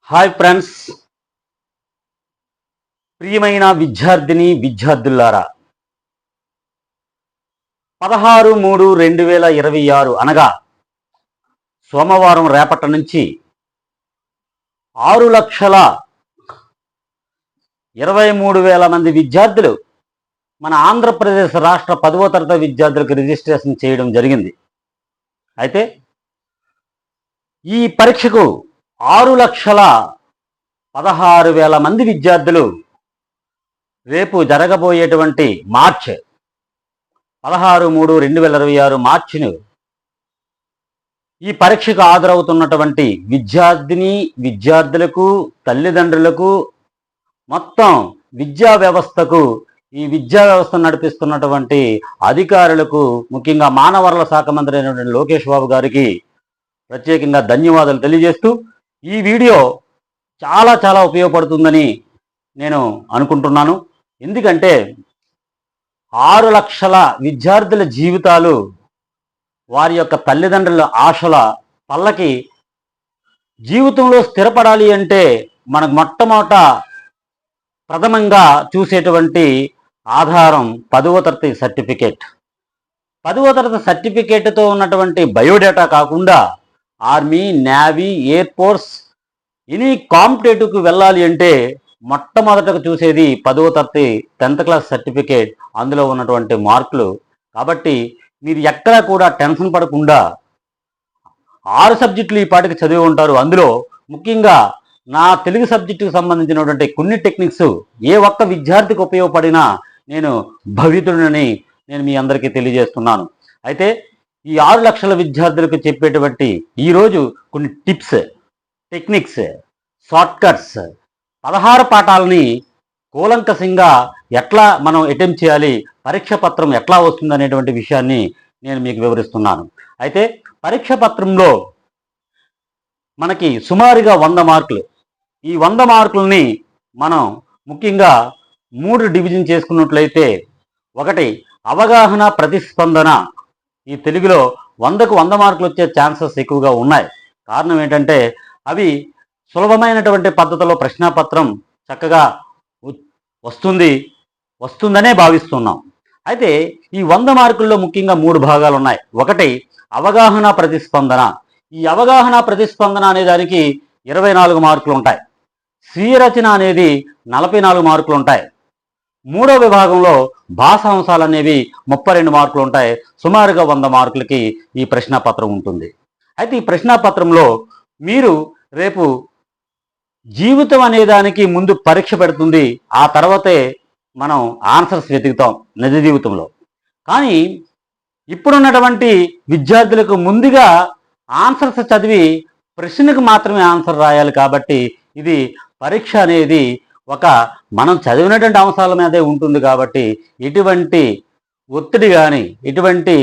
Hi friends, ప్రియమైన విద్యార్థులారా, 16/3/2026 అనగా సోమవారం రేపటి నుంచి 6,23,000 మంది విద్యార్థులు మన ఆంధ్రప్రదేశ్ రాష్ట్ర 10వ తరగతి విద్యార్థులకు రిజిస్ట్రేషన్ చేయడం జరిగింది. అయితే ఈ పరీక్షకు 6,16,000 మంది విద్యార్థులు రేపు జరగబోయేటువంటి మార్చ్ 16/3/2026 మార్చిను ఈ పరీక్షకు హాజరవుతున్నటువంటి విద్యార్థులకు, తల్లిదండ్రులకు, మొత్తం విద్యా వ్యవస్థకు, ఈ విద్యా వ్యవస్థను నడిపిస్తున్నటువంటి అధికారులకు, ముఖ్యంగా మానవ వనరుల శాఖ మంత్రి అయినటువంటి లోకేష్ బాబు గారికి ప్రత్యేకంగా ధన్యవాదాలు తెలియజేస్తూ, ఈ వీడియో చాలా ఉపయోగపడుతుందని నేను అనుకుంటున్నాను. ఎందుకంటే 6 లక్షల విద్యార్థుల జీవితాలు, వారి యొక్క తల్లిదండ్రుల ఆశల పల్లకి జీవితంలో స్థిరపడాలి అంటే మనకు మొట్టమొదట ప్రథమంగా చూసేటువంటి ఆధారం 10వ తరగతి సర్టిఫికేట్. 10వ తరగతి సర్టిఫికేట్తో ఉన్నటువంటి బయోడేటా కాకుండా army, navy, air force, any కాంపిటేటివ్కి వెళ్ళాలి అంటే మొట్టమొదటగా చూసేది 10వ తరగతి 10th క్లాస్ సర్టిఫికేట్, అందులో ఉన్నటువంటి మార్కులు. కాబట్టి మీరు ఎక్కడా కూడా టెన్షన్ పడకుండా 6 సబ్జెక్టులు ఈ పాటికి చదివి ఉంటారు. అందులో ముఖ్యంగా నా తెలుగు సబ్జెక్టుకు సంబంధించినటువంటి కొన్ని టెక్నిక్స్ ఏ ఒక్క విద్యార్థికి ఉపయోగపడినా నేను భవితుడిని నేను మీ అందరికీ తెలియజేస్తున్నాను. అయితే ఈ 6 లక్షల విద్యార్థులకు చెప్పేటువంటి ఈరోజు కొన్ని టిప్స్, టెక్నిక్స్, షార్ట్కట్స్, 16 పాఠాలని కూలంకషంగా ఎట్లా మనం అటెంప్ట్ చేయాలి, పరీక్ష పత్రం ఎట్లా వస్తుంది అనేటువంటి విషయాన్ని నేను మీకు వివరిస్తున్నాను. అయితే పరీక్ష పత్రంలో మనకి సుమారుగా 100 మార్కులు. ఈ 100 మార్కులని మనం ముఖ్యంగా 3 డివిజన్ చేసుకున్నట్లయితే, ఒకటి అవగాహన, ప్రతిస్పందన. ఈ తెలుగులో 100కు 100 మార్కులు వచ్చే ఛాన్సెస్ ఎక్కువగా ఉన్నాయి. కారణం ఏంటంటే అవి సులభమైనటువంటి పద్ధతిలో ప్రశ్నాపత్రం చక్కగా వస్తుందనే భావిస్తున్నాం. అయితే ఈ 100 మార్కుల్లో ముఖ్యంగా 3 భాగాలు ఉన్నాయి. ఒకటి అవగాహన, ప్రతిస్పందన. ఈ అవగాహన, ప్రతిస్పందన అనే దానికి 24 మార్కులు ఉంటాయి. స్వీయ రచన అనేది 44 మార్కులు ఉంటాయి. 3వ విభాగంలో భాషాంశాలు అనేవి 32 మార్కులు ఉంటాయి. సుమారుగా 100 మార్కులకి ఈ ప్రశ్నాపత్రం ఉంటుంది. అయితే ఈ ప్రశ్నాపత్రంలో మీరు రేపు జీవితం అనే దానికి ముందు పరీక్ష పెడుతుంది, ఆ తర్వాతే మనం ఆన్సర్స్ వెతుకుతాం నిజ జీవితంలో. కానీ ఇప్పుడున్నటువంటి విద్యార్థులకు ముందుగా ఆన్సర్స్ చదివి ప్రశ్నకు మాత్రమే ఆన్సర్ రాయాలి. కాబట్టి ఇది పరీక్ష అనేది మనం చదివినటువంటి అంశాల మీదే ఉంటుంది. కాబట్టి ఎటువంటి ఒత్తిడి కానీ, ఎటువంటి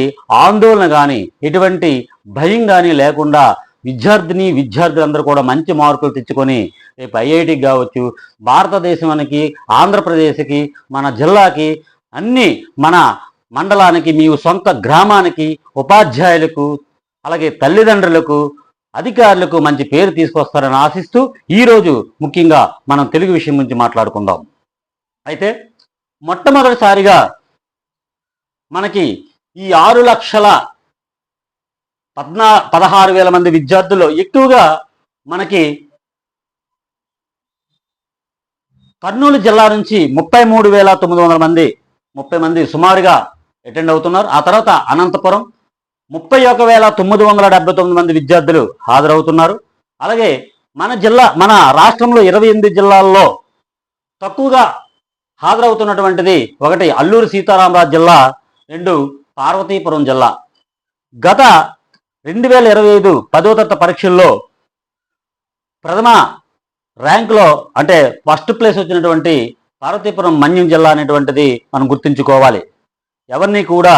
ఆందోళన కానీ, ఎటువంటి భయం కానీ లేకుండా విద్యార్థులందరూ కూడా మంచి మార్కులు తెచ్చుకొని రేపు ఐఐటికి కావచ్చు, భారతదేశానికి, ఆంధ్రప్రదేశ్కి, మన జిల్లాకి, అన్ని మన మండలానికి, మీ సొంత గ్రామానికి, ఉపాధ్యాయులకు, అలాగే తల్లిదండ్రులకు, అధికారులకు మంచి పేరు తీసుకొస్తారని ఆశిస్తూ ఈరోజు ముఖ్యంగా మనం తెలుగు విషయం గురించి మాట్లాడుకుందాం. అయితే మొట్టమొదటిసారిగా మనకి ఈ 6,16,000 మంది విద్యార్థుల్లో ఎక్కువగా మనకి కర్నూలు జిల్లా నుంచి 33,900 మంది సుమారుగా అటెండ్ అవుతున్నారు. ఆ తర్వాత అనంతపురం 31,979 మంది విద్యార్థులు హాజరవుతున్నారు. అలాగే మన రాష్ట్రంలో 28 జిల్లాల్లో తక్కువగా హాజరవుతున్నటువంటిది ఒకటి అల్లూరు సీతారామరాజు జిల్లా, 2 పార్వతీపురం జిల్లా. గత 2025 10వ తరగతి పరీక్షల్లో ప్రథమ ర్యాంకులో అంటే ఫస్ట్ ప్లేస్ వచ్చినటువంటి పార్వతీపురం మన్యం జిల్లా అనేటువంటిది మనం గుర్తుంచుకోవాలి. ఎవరిని కూడా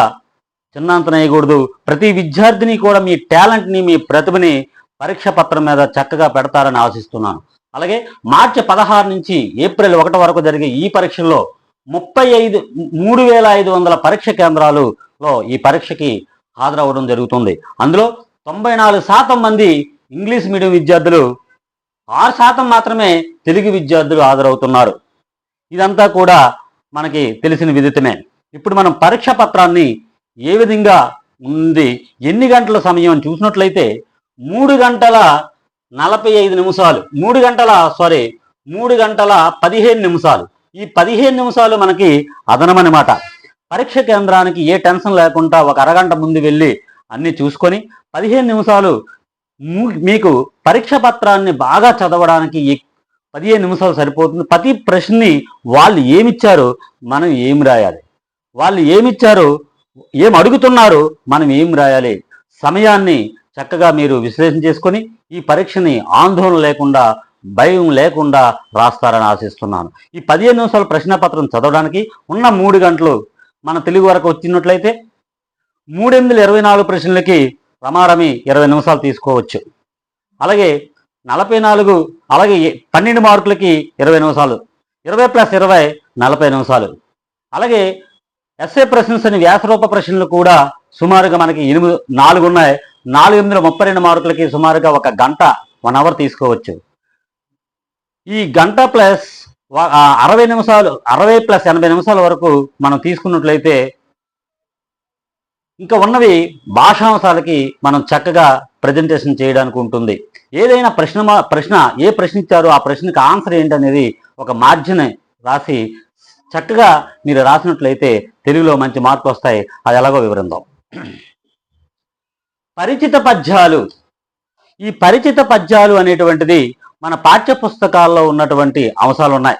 చిన్నంతన వేయకూడదు. ప్రతి విద్యార్థిని కూడా మీ టాలెంట్ని, మీ ప్రతిభని పరీక్ష పత్రం మీద చక్కగా పెడతారని ఆశిస్తున్నాను. అలాగే మార్చి 16 నుంచి ఏప్రిల్ 1 వరకు జరిగే ఈ పరీక్షల్లో 3,500 పరీక్ష కేంద్రాలలో ఈ పరీక్షకి హాజరవ్వడం జరుగుతుంది. అందులో 94% మంది ఇంగ్లీష్ మీడియం విద్యార్థులు 6% మాత్రమే తెలుగు విద్యార్థులు హాజరవుతున్నారు. ఇదంతా కూడా మనకి తెలిసిన విదితమే. ఇప్పుడు మనం పరీక్ష పత్రాన్ని ఏ విధంగా ఉంది, ఎన్ని గంటల సమయం చూసినట్లయితే 3 గంటల 45 నిమిషాలు, 3 గంటల 15 నిమిషాలు. ఈ 15 నిమిషాలు మనకి అదనమనమాట. పరీక్ష కేంద్రానికి ఏ టెన్షన్ లేకుండా ఒక అరగంట ముందు వెళ్ళి అన్నీ చూసుకొని 15 నిమిషాలు మీకు పరీక్ష పత్రాన్ని బాగా చదవడానికి 15 నిమిషాలు సరిపోతుంది. ప్రతి ప్రశ్నని వాళ్ళు ఏమిచ్చారో మనం ఏం రాయాలి, వాళ్ళు ఏమిచ్చారో, ఏం అడుగుతున్నారు, మనం ఏం రాయాలి, సమయాన్ని చక్కగా మీరు విశ్లేషణ చేసుకొని ఈ పరీక్షని ఆందోళన లేకుండా, భయం లేకుండా రాస్తారని ఆశిస్తున్నాను. ఈ 15 నిమిషాల ప్రశ్నపత్రం చదవడానికి ఉన్న 3 గంటలు మన తెలుగు వరకు వచ్చినట్లయితే 3/8 ప్రశ్నలకి రమారమి 20 నిమిషాలు తీసుకోవచ్చు. అలాగే 44, అలాగే 12 మార్కులకి 20 నిమిషాలు, 20+20 40 నిమిషాలు. అలాగే ఎస్ఏ ప్రశ్నస్ అని వ్యాసరూప ప్రశ్నలు కూడా సుమారుగా మనకి 4 ఉన్నాయి. 4/8 మార్కులకి సుమారుగా 1 గంట 1 అవర్ తీసుకోవచ్చు. ఈ గంట ప్లస్ 60 నిమిషాలు, 60+80 నిమిషాల వరకు మనం తీసుకున్నట్లయితే ఇంకా ఉన్నవి భాషాంశాలకి మనం చక్కగా ప్రజెంటేషన్ చేయడానికి ఉంటుంది. ఏదైనా ప్రశ్న ఏ ప్రశ్న ఇచ్చారో ఆ ప్రశ్నకి ఆన్సర్ ఏంటనేది ఒక మార్జిన్ రాసి చక్కగా మీరు రాసినట్లయితే తెలుగులో మంచి మార్కులు వస్తాయి. అది ఎలాగో వివరిద్దాం. పరిచిత పద్యాలు. ఈ పరిచిత పద్యాలు అనేటువంటిది మన పాఠ్య పుస్తకాల్లో ఉన్నటువంటి అంశాలు ఉన్నాయి.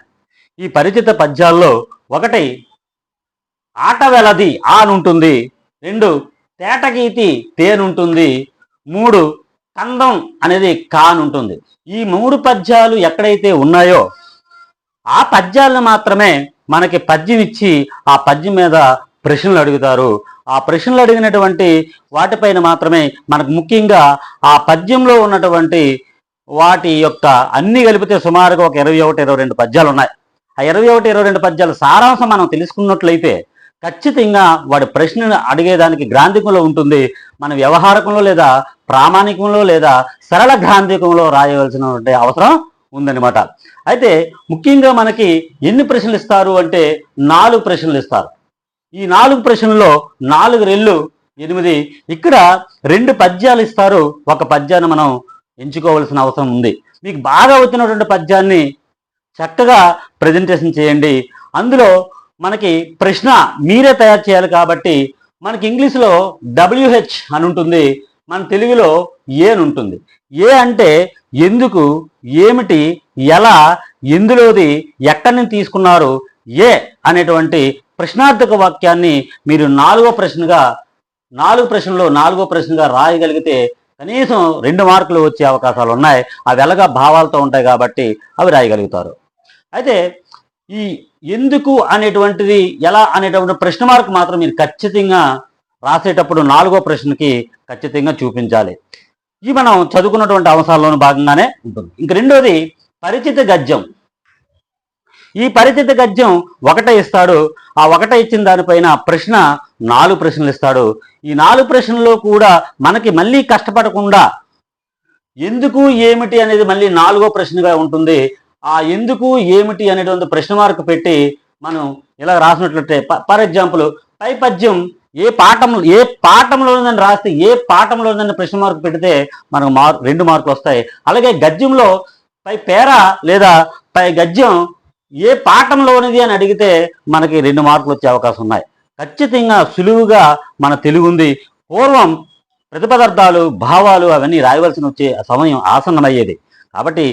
ఈ పరిచిత పద్యాల్లో 1 ఆట వెలది ఆ అని ఉంటుంది, 2 తేటగీతి తేనుంటుంది, 3 కందం అనేది కాన్ ఉంటుంది. ఈ 3 పద్యాలు ఎక్కడైతే ఉన్నాయో ఆ పద్యాలను మాత్రమే మనకి పద్యం ఇచ్చి ఆ పద్యం మీద ప్రశ్నలు అడుగుతారు. ఆ ప్రశ్నలు అడిగినటువంటి వాటిపైన మాత్రమే మనకు ముఖ్యంగా ఆ పద్యంలో ఉన్నటువంటి వాటి యొక్క అన్ని కలిపితే సుమారుగా ఒక 21-22 పద్యాలు ఉన్నాయి. ఆ 21-22 పద్యాల సారాంశం మనం తెలుసుకున్నట్లయితే ఖచ్చితంగా వాడి ప్రశ్నను అడిగేదానికి గ్రాంధికంలో ఉంటుంది. మన వ్యవహారకంలో లేదా ప్రామాణికంలో లేదా సరళ గ్రాంధికంలో రాయవలసినటువంటి అవసరం ఉందన్నమాట. అయితే ముఖ్యంగా మనకి ఎన్ని ప్రశ్నలు ఇస్తారు అంటే 4 ప్రశ్నలు ఇస్తారు. ఈ 4 ప్రశ్నల్లో 4 రెళ్ళు 8. ఇక్కడ 2 పద్యాలు ఇస్తారు, 1 పద్యాన్ని మనం ఎంచుకోవాల్సిన అవసరం ఉంది. మీకు బాగా వచ్చినటువంటి పద్యాన్ని చక్కగా ప్రజెంటేషన్ చేయండి. అందులో మనకి ప్రశ్న మీరే తయారు చేయాలి కాబట్టి మనకి ఇంగ్లీష్లో WH అని ఉంటుంది, మన తెలుగులో ఏ అని ఉంటుంది. ఏ అంటే ఎందుకు, ఏమిటి, ఎలా, ఎందులోది, ఎక్కడి నుంచి తీసుకున్నారు, ఏ అనేటువంటి ప్రశ్నార్థక వాక్యాన్ని మీరు 4వ ప్రశ్నగా 4 ప్రశ్నలో 4వ ప్రశ్నగా రాయగలిగితే కనీసం 2 మార్కులు వచ్చే అవకాశాలు ఉన్నాయి. అవి ఎలాగా భావాలతో ఉంటాయి కాబట్టి అవి రాయగలుగుతారు. అయితే ఈ ఎందుకు అనేటువంటిది, ఎలా అనేటువంటి ప్రశ్న మార్కు మాత్రం మీరు ఖచ్చితంగా రాసేటప్పుడు 4వ ప్రశ్నకి ఖచ్చితంగా చూపించాలి. ఇవి మనం చదువుకున్నటువంటి అంశాల్లోనూ భాగంగానే ఉంటుంది. ఇంక 2వది పరిచిత గద్యం. ఈ పరిచిత గద్యం 1 ఇస్తాడు. ఆ 1 ఇచ్చిన దానిపైన ప్రశ్న 4 ప్రశ్నలు ఇస్తాడు. ఈ 4 ప్రశ్నల్లో కూడా మనకి మళ్ళీ కష్టపడకుండా ఎందుకు ఏమిటి అనేది మళ్ళీ 4వ ప్రశ్నగా ఉంటుంది. ఆ ఎందుకు ఏమిటి అనేటువంటి ప్రశ్న మార్కు పెట్టి మనం ఇలా రాసినట్లయితే ఫర్ ఎగ్జాంపుల్ పై పద్యం ఏ పాఠంలోనని రాస్తే ఏ పాఠంలోనని ప్రశ్న మార్కు పెడితే మనకు 2 మార్కులు వస్తాయి. అలాగే గద్యంలో పై పేర లేదా పై గద్యం ఏ పాఠంలోనిది అని అడిగితే మనకి 2 మార్కులు వచ్చే అవకాశం ఉన్నాయి. ఖచ్చితంగా సులువుగా మన తెలుగు ఉంది. పూర్వం ప్రతిపదార్థాలు, భావాలు అవన్నీ రాయవలసిన వచ్చే సమయం ఆసన్నమయ్యేది. కాబట్టి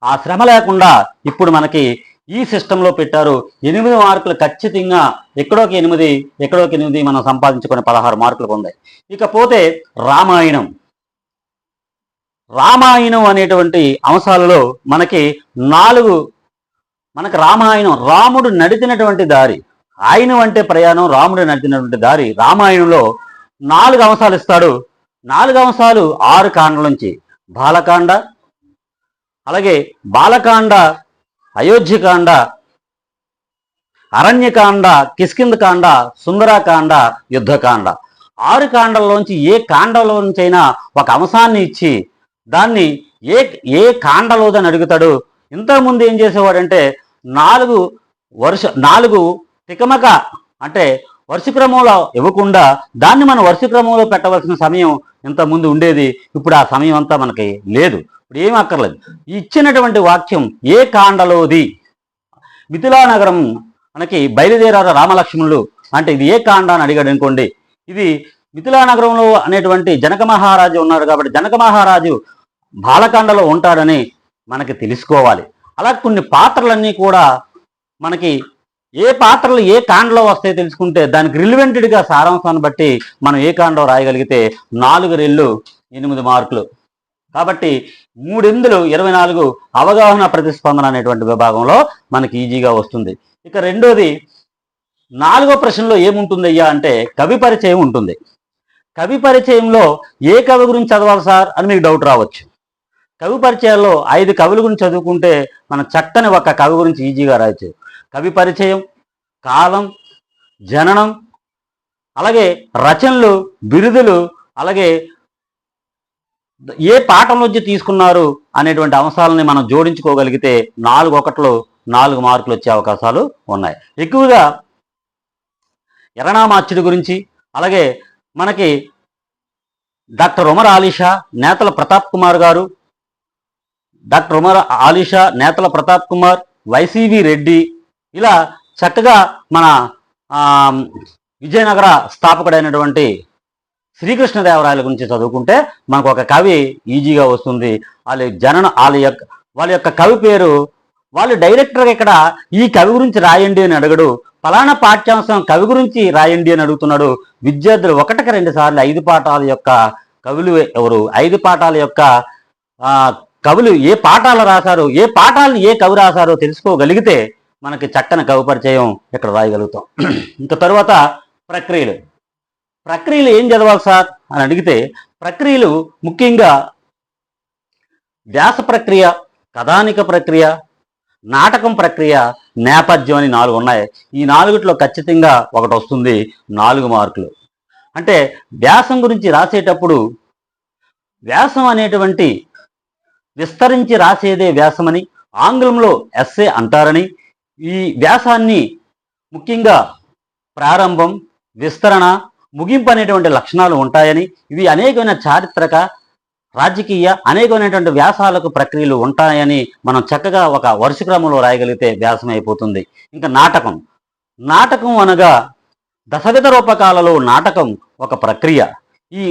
ఆ శ్రమ లేకుండా ఇప్పుడు మనకి ఈ సిస్టంలో పెట్టారు. 8 మార్కులు ఖచ్చితంగా ఎక్కడోకి 8 మనం సంపాదించుకొని 16 మార్కులు పొందాయి. ఇకపోతే రామాయణం అనేటువంటి అంశాలలో మనకి రామాయణం, రాముడు నడిచినటువంటి దారి, ఆయనం అంటే ప్రయాణం, రాముడు నడిచినటువంటి దారి. రామాయణంలో 4 అంశాలు ఇస్తాడు. 4 అంశాలు 6 కాండల నుంచి బాలకాండ, అలాగే బాలకాండ, అయోధ్యకాండ, అరణ్యకాండ, కిష్కింధకాండ, సుందరకాండ, యుద్ధకాండ. 6 కాండల్లోంచి ఏ కాండలోంచైనా ఒక అంశాన్ని ఇచ్చి దాన్ని ఏ ఏ కాండలోదని అడుగుతాడు. ఇంతకుముందు ఏం చేసేవాడంటే నాలుగు తికమక అంటే వరుస క్రమంలో ఇవ్వకుండా దాన్ని మనం వరుస క్రమంలో పెట్టవలసిన సమయం ఇంతకుముందు ఉండేది. ఇప్పుడు ఆ సమయం అంతా మనకి లేదు. ఇప్పుడు ఏమీ అక్కర్లేదు. ఇచ్చినటువంటి వాక్యం ఏ కాండలోది, మిథిలా నగరం మనకి బయలుదేరారు రామలక్ష్మణులు అంటే ఇది ఏ కాండ అని అడిగాడు అనుకోండి. ఇది మిథిలా నగరంలో అనేటువంటి జనక మహారాజు ఉన్నారు కాబట్టి జనక మహారాజు బాలకాండలో ఉంటాడని మనకి తెలుసుకోవాలి. అలా కొన్ని పాత్రలన్నీ కూడా మనకి ఏ పాత్రలు ఏ కాండలో వస్తాయో తెలుసుకుంటే దానికి రిలివెంటెడ్గా సారాంశాన్ని బట్టి మనం ఏ కాండలో రాయగలిగితే 4 రెళ్ళు 8 మార్కులు. కాబట్టి 3 24 అవగాహన ప్రతిస్పందన అనేటువంటి విభాగంలో మనకి ఈజీగా వస్తుంది. ఇక రెండోది 4వ ప్రశ్నలో ఏముంటుందయ్యా అంటే కవి పరిచయం ఉంటుంది. కవి పరిచయంలో ఏ కవి గురించి చదవాలి సార్ అని మీకు డౌట్ రావచ్చు. కవి పరిచయాల్లో 5 కవుల గురించి చదువుకుంటే మన చక్కని ఒక కవి గురించి ఈజీగా రాయచ్చు. కవి పరిచయం, కాలం, జననం, అలాగే రచనలు, బిరుదులు, అలాగే ఏ పాఠం నుంచి తీసుకున్నారు అనేటువంటి అంశాలని మనం జోడించుకోగలిగితే 4 మార్కులు వచ్చే అవకాశాలు ఉన్నాయి. ఎక్కువగా ఎర్రనామాచ్యుడి గురించి, అలాగే మనకి డాక్టర్ ఉమర్ ఆలీషా, నేతల ప్రతాప్ కుమార్ గారు, డాక్టర్ ఉమర్ ఆలీషా, నేతల ప్రతాప్ కుమార్, వైసీవి రెడ్డి, ఇలా చక్కగా మన విజయనగర స్థాపకుడైనటువంటి శ్రీకృష్ణదేవరాయల గురించి చదువుకుంటే మనకు ఒక కవి ఈజీగా వస్తుంది. వాళ్ళ యొక్క కవి పేరు, వాళ్ళు డైరెక్టర్గా ఇక్కడ ఈ కవి గురించి రాయండి అని అడగడు, ఫలానా పాఠ్యాంశం కవి గురించి రాయండి అని అడుగుతున్నాడు. విద్యార్థులు 1కి 2 సార్లు 5 పాఠాల యొక్క కవులు ఎవరు, 5 పాఠాల యొక్క కవులు ఏ పాఠాలు రాశారో, ఏ పాఠాలను ఏ కవి రాశారో తెలుసుకోగలిగితే మనకి చక్కని కవి పరిచయం ఇక్కడ రాయగలుగుతాం. ఇంకా తర్వాత ప్రక్రియలు ఏం చదవాలి సార్ అని అడిగితే ప్రక్రియలు ముఖ్యంగా వ్యాస ప్రక్రియ, కథానిక ప్రక్రియ, నాటకం ప్రక్రియ, నేపథ్యం అని 4 ఉన్నాయి. ఈ 4లో ఖచ్చితంగా ఒకటి వస్తుంది 4 మార్కులు. అంటే వ్యాసం గురించి రాసేటప్పుడు వ్యాసం అనేటువంటి విస్తరించి రాసేదే వ్యాసమని, ఆంగ్లంలో ఎస్సే అంటారని, ఈ వ్యాసాన్ని ముఖ్యంగా ప్రారంభం, విస్తరణ, ముగింపు అనేటువంటి లక్షణాలు ఉంటాయని, ఇవి అనేకమైన చారిత్రక, రాజకీయ అనేకమైనటువంటి వ్యాసాలకు ప్రక్రియలు ఉంటాయని మనం చక్కగా ఒక వరుస క్రమంలో రాయగలిగితే వ్యాసం అయిపోతుంది. ఇంకా నాటకం అనగా దశవిధ రూపకాలలో నాటకం ఒక ప్రక్రియ. ఈ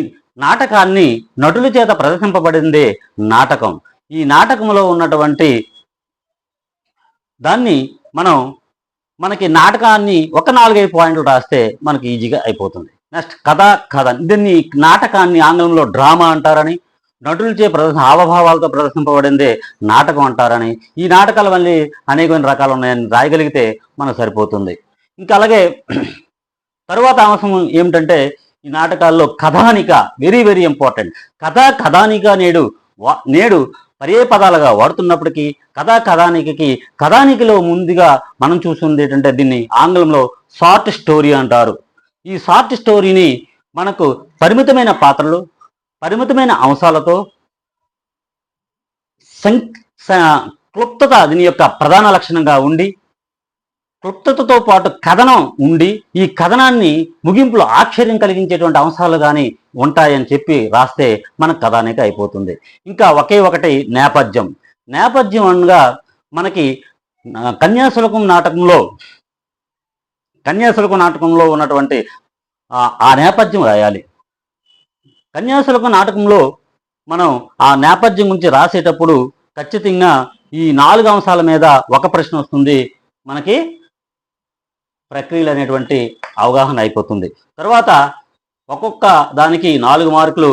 నాటకాన్ని నటుల చేత ప్రదర్శింపబడిందే నాటకం. ఈ నాటకంలో ఉన్నటువంటి దాన్ని మనకి నాటకాన్ని ఒక 4-5 పాయింట్లు రాస్తే మనకి ఈజీగా అయిపోతుంది. నెక్స్ట్ కథ, దీన్ని నాటకాన్ని ఆంగ్లంలో డ్రామా అంటారని, నటులచే హావభావాలతో ప్రదర్శింపబడిందే నాటకం అంటారని, ఈ నాటకాల మళ్ళీ అనేకమైన రకాలు ఉన్నాయని రాయగలిగితే మనకు సరిపోతుంది. ఇంకా అలాగే తరువాత అంశం ఏమిటంటే ఈ నాటకాల్లో కథానిక వెరీ వెరీ ఇంపార్టెంట్. కథానిక నేడు పర్యాయ పదాలుగా వాడుతున్నప్పటికీ కథానికలో ముందుగా మనం చూస్తుంది ఏంటంటే దీన్ని ఆంగ్లంలో షార్ట్ స్టోరీ అంటారు. ఈ షార్ట్ స్టోరీని మనకు పరిమితమైన పాత్రలు, పరిమితమైన అంశాలతో క్లుప్తత దీని యొక్క ప్రధాన లక్షణంగా ఉండి, క్లుప్తతతో పాటు కథనం ఉండి, ఈ కథనాన్ని ముగింపులో ఆశ్చర్యం కలిగించేటువంటి అంశాలు కానీ ఉంటాయని చెప్పి రాస్తే మనకు కథానిక అయిపోతుంది. ఇంకా ఒకటి నేపథ్యం అనగా మనకి కన్యాశుల్కం నాటకంలో ఉన్నటువంటి ఆ నేపథ్యం రాయాలి. కన్యాశుల్కం నాటకంలో మనం ఆ నేపథ్యం గురించి రాసేటప్పుడు ఖచ్చితంగా ఈ 4 అంశాల మీద ఒక ప్రశ్న వస్తుంది. మనకి ప్రక్రియలు అనేటువంటి అవగాహన అయిపోతుంది. తర్వాత ఒక్కొక్క దానికి 4 మార్కులు.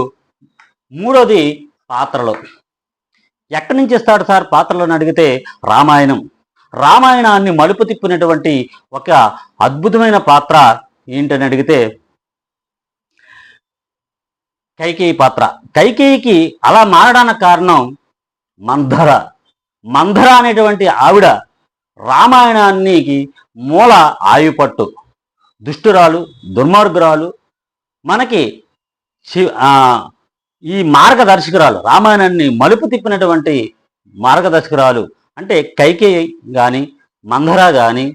మూడోది పాత్రలు. ఎక్కడి నుంచి ఇస్తాడు సార్ పాత్రలను అడిగితే రామాయణాన్ని మలుపు తిప్పినటువంటి ఒక అద్భుతమైన పాత్ర ఏంటని అడిగితే కైకేయి పాత్ర. కైకేయికి అలా మారడానికి కారణం మంధర అనేటువంటి ఆవిడ రామాయణానికి మూల ఆయుపట్టు, దుష్టురాలు, దుర్మార్గురాలు, మనకి ఈ మార్గదర్శకురాలు, రామాయణాన్ని మలుపు తిప్పినటువంటి మార్గదర్శకురాలు అంటే కైకేయి కానీ, మందర కానీ,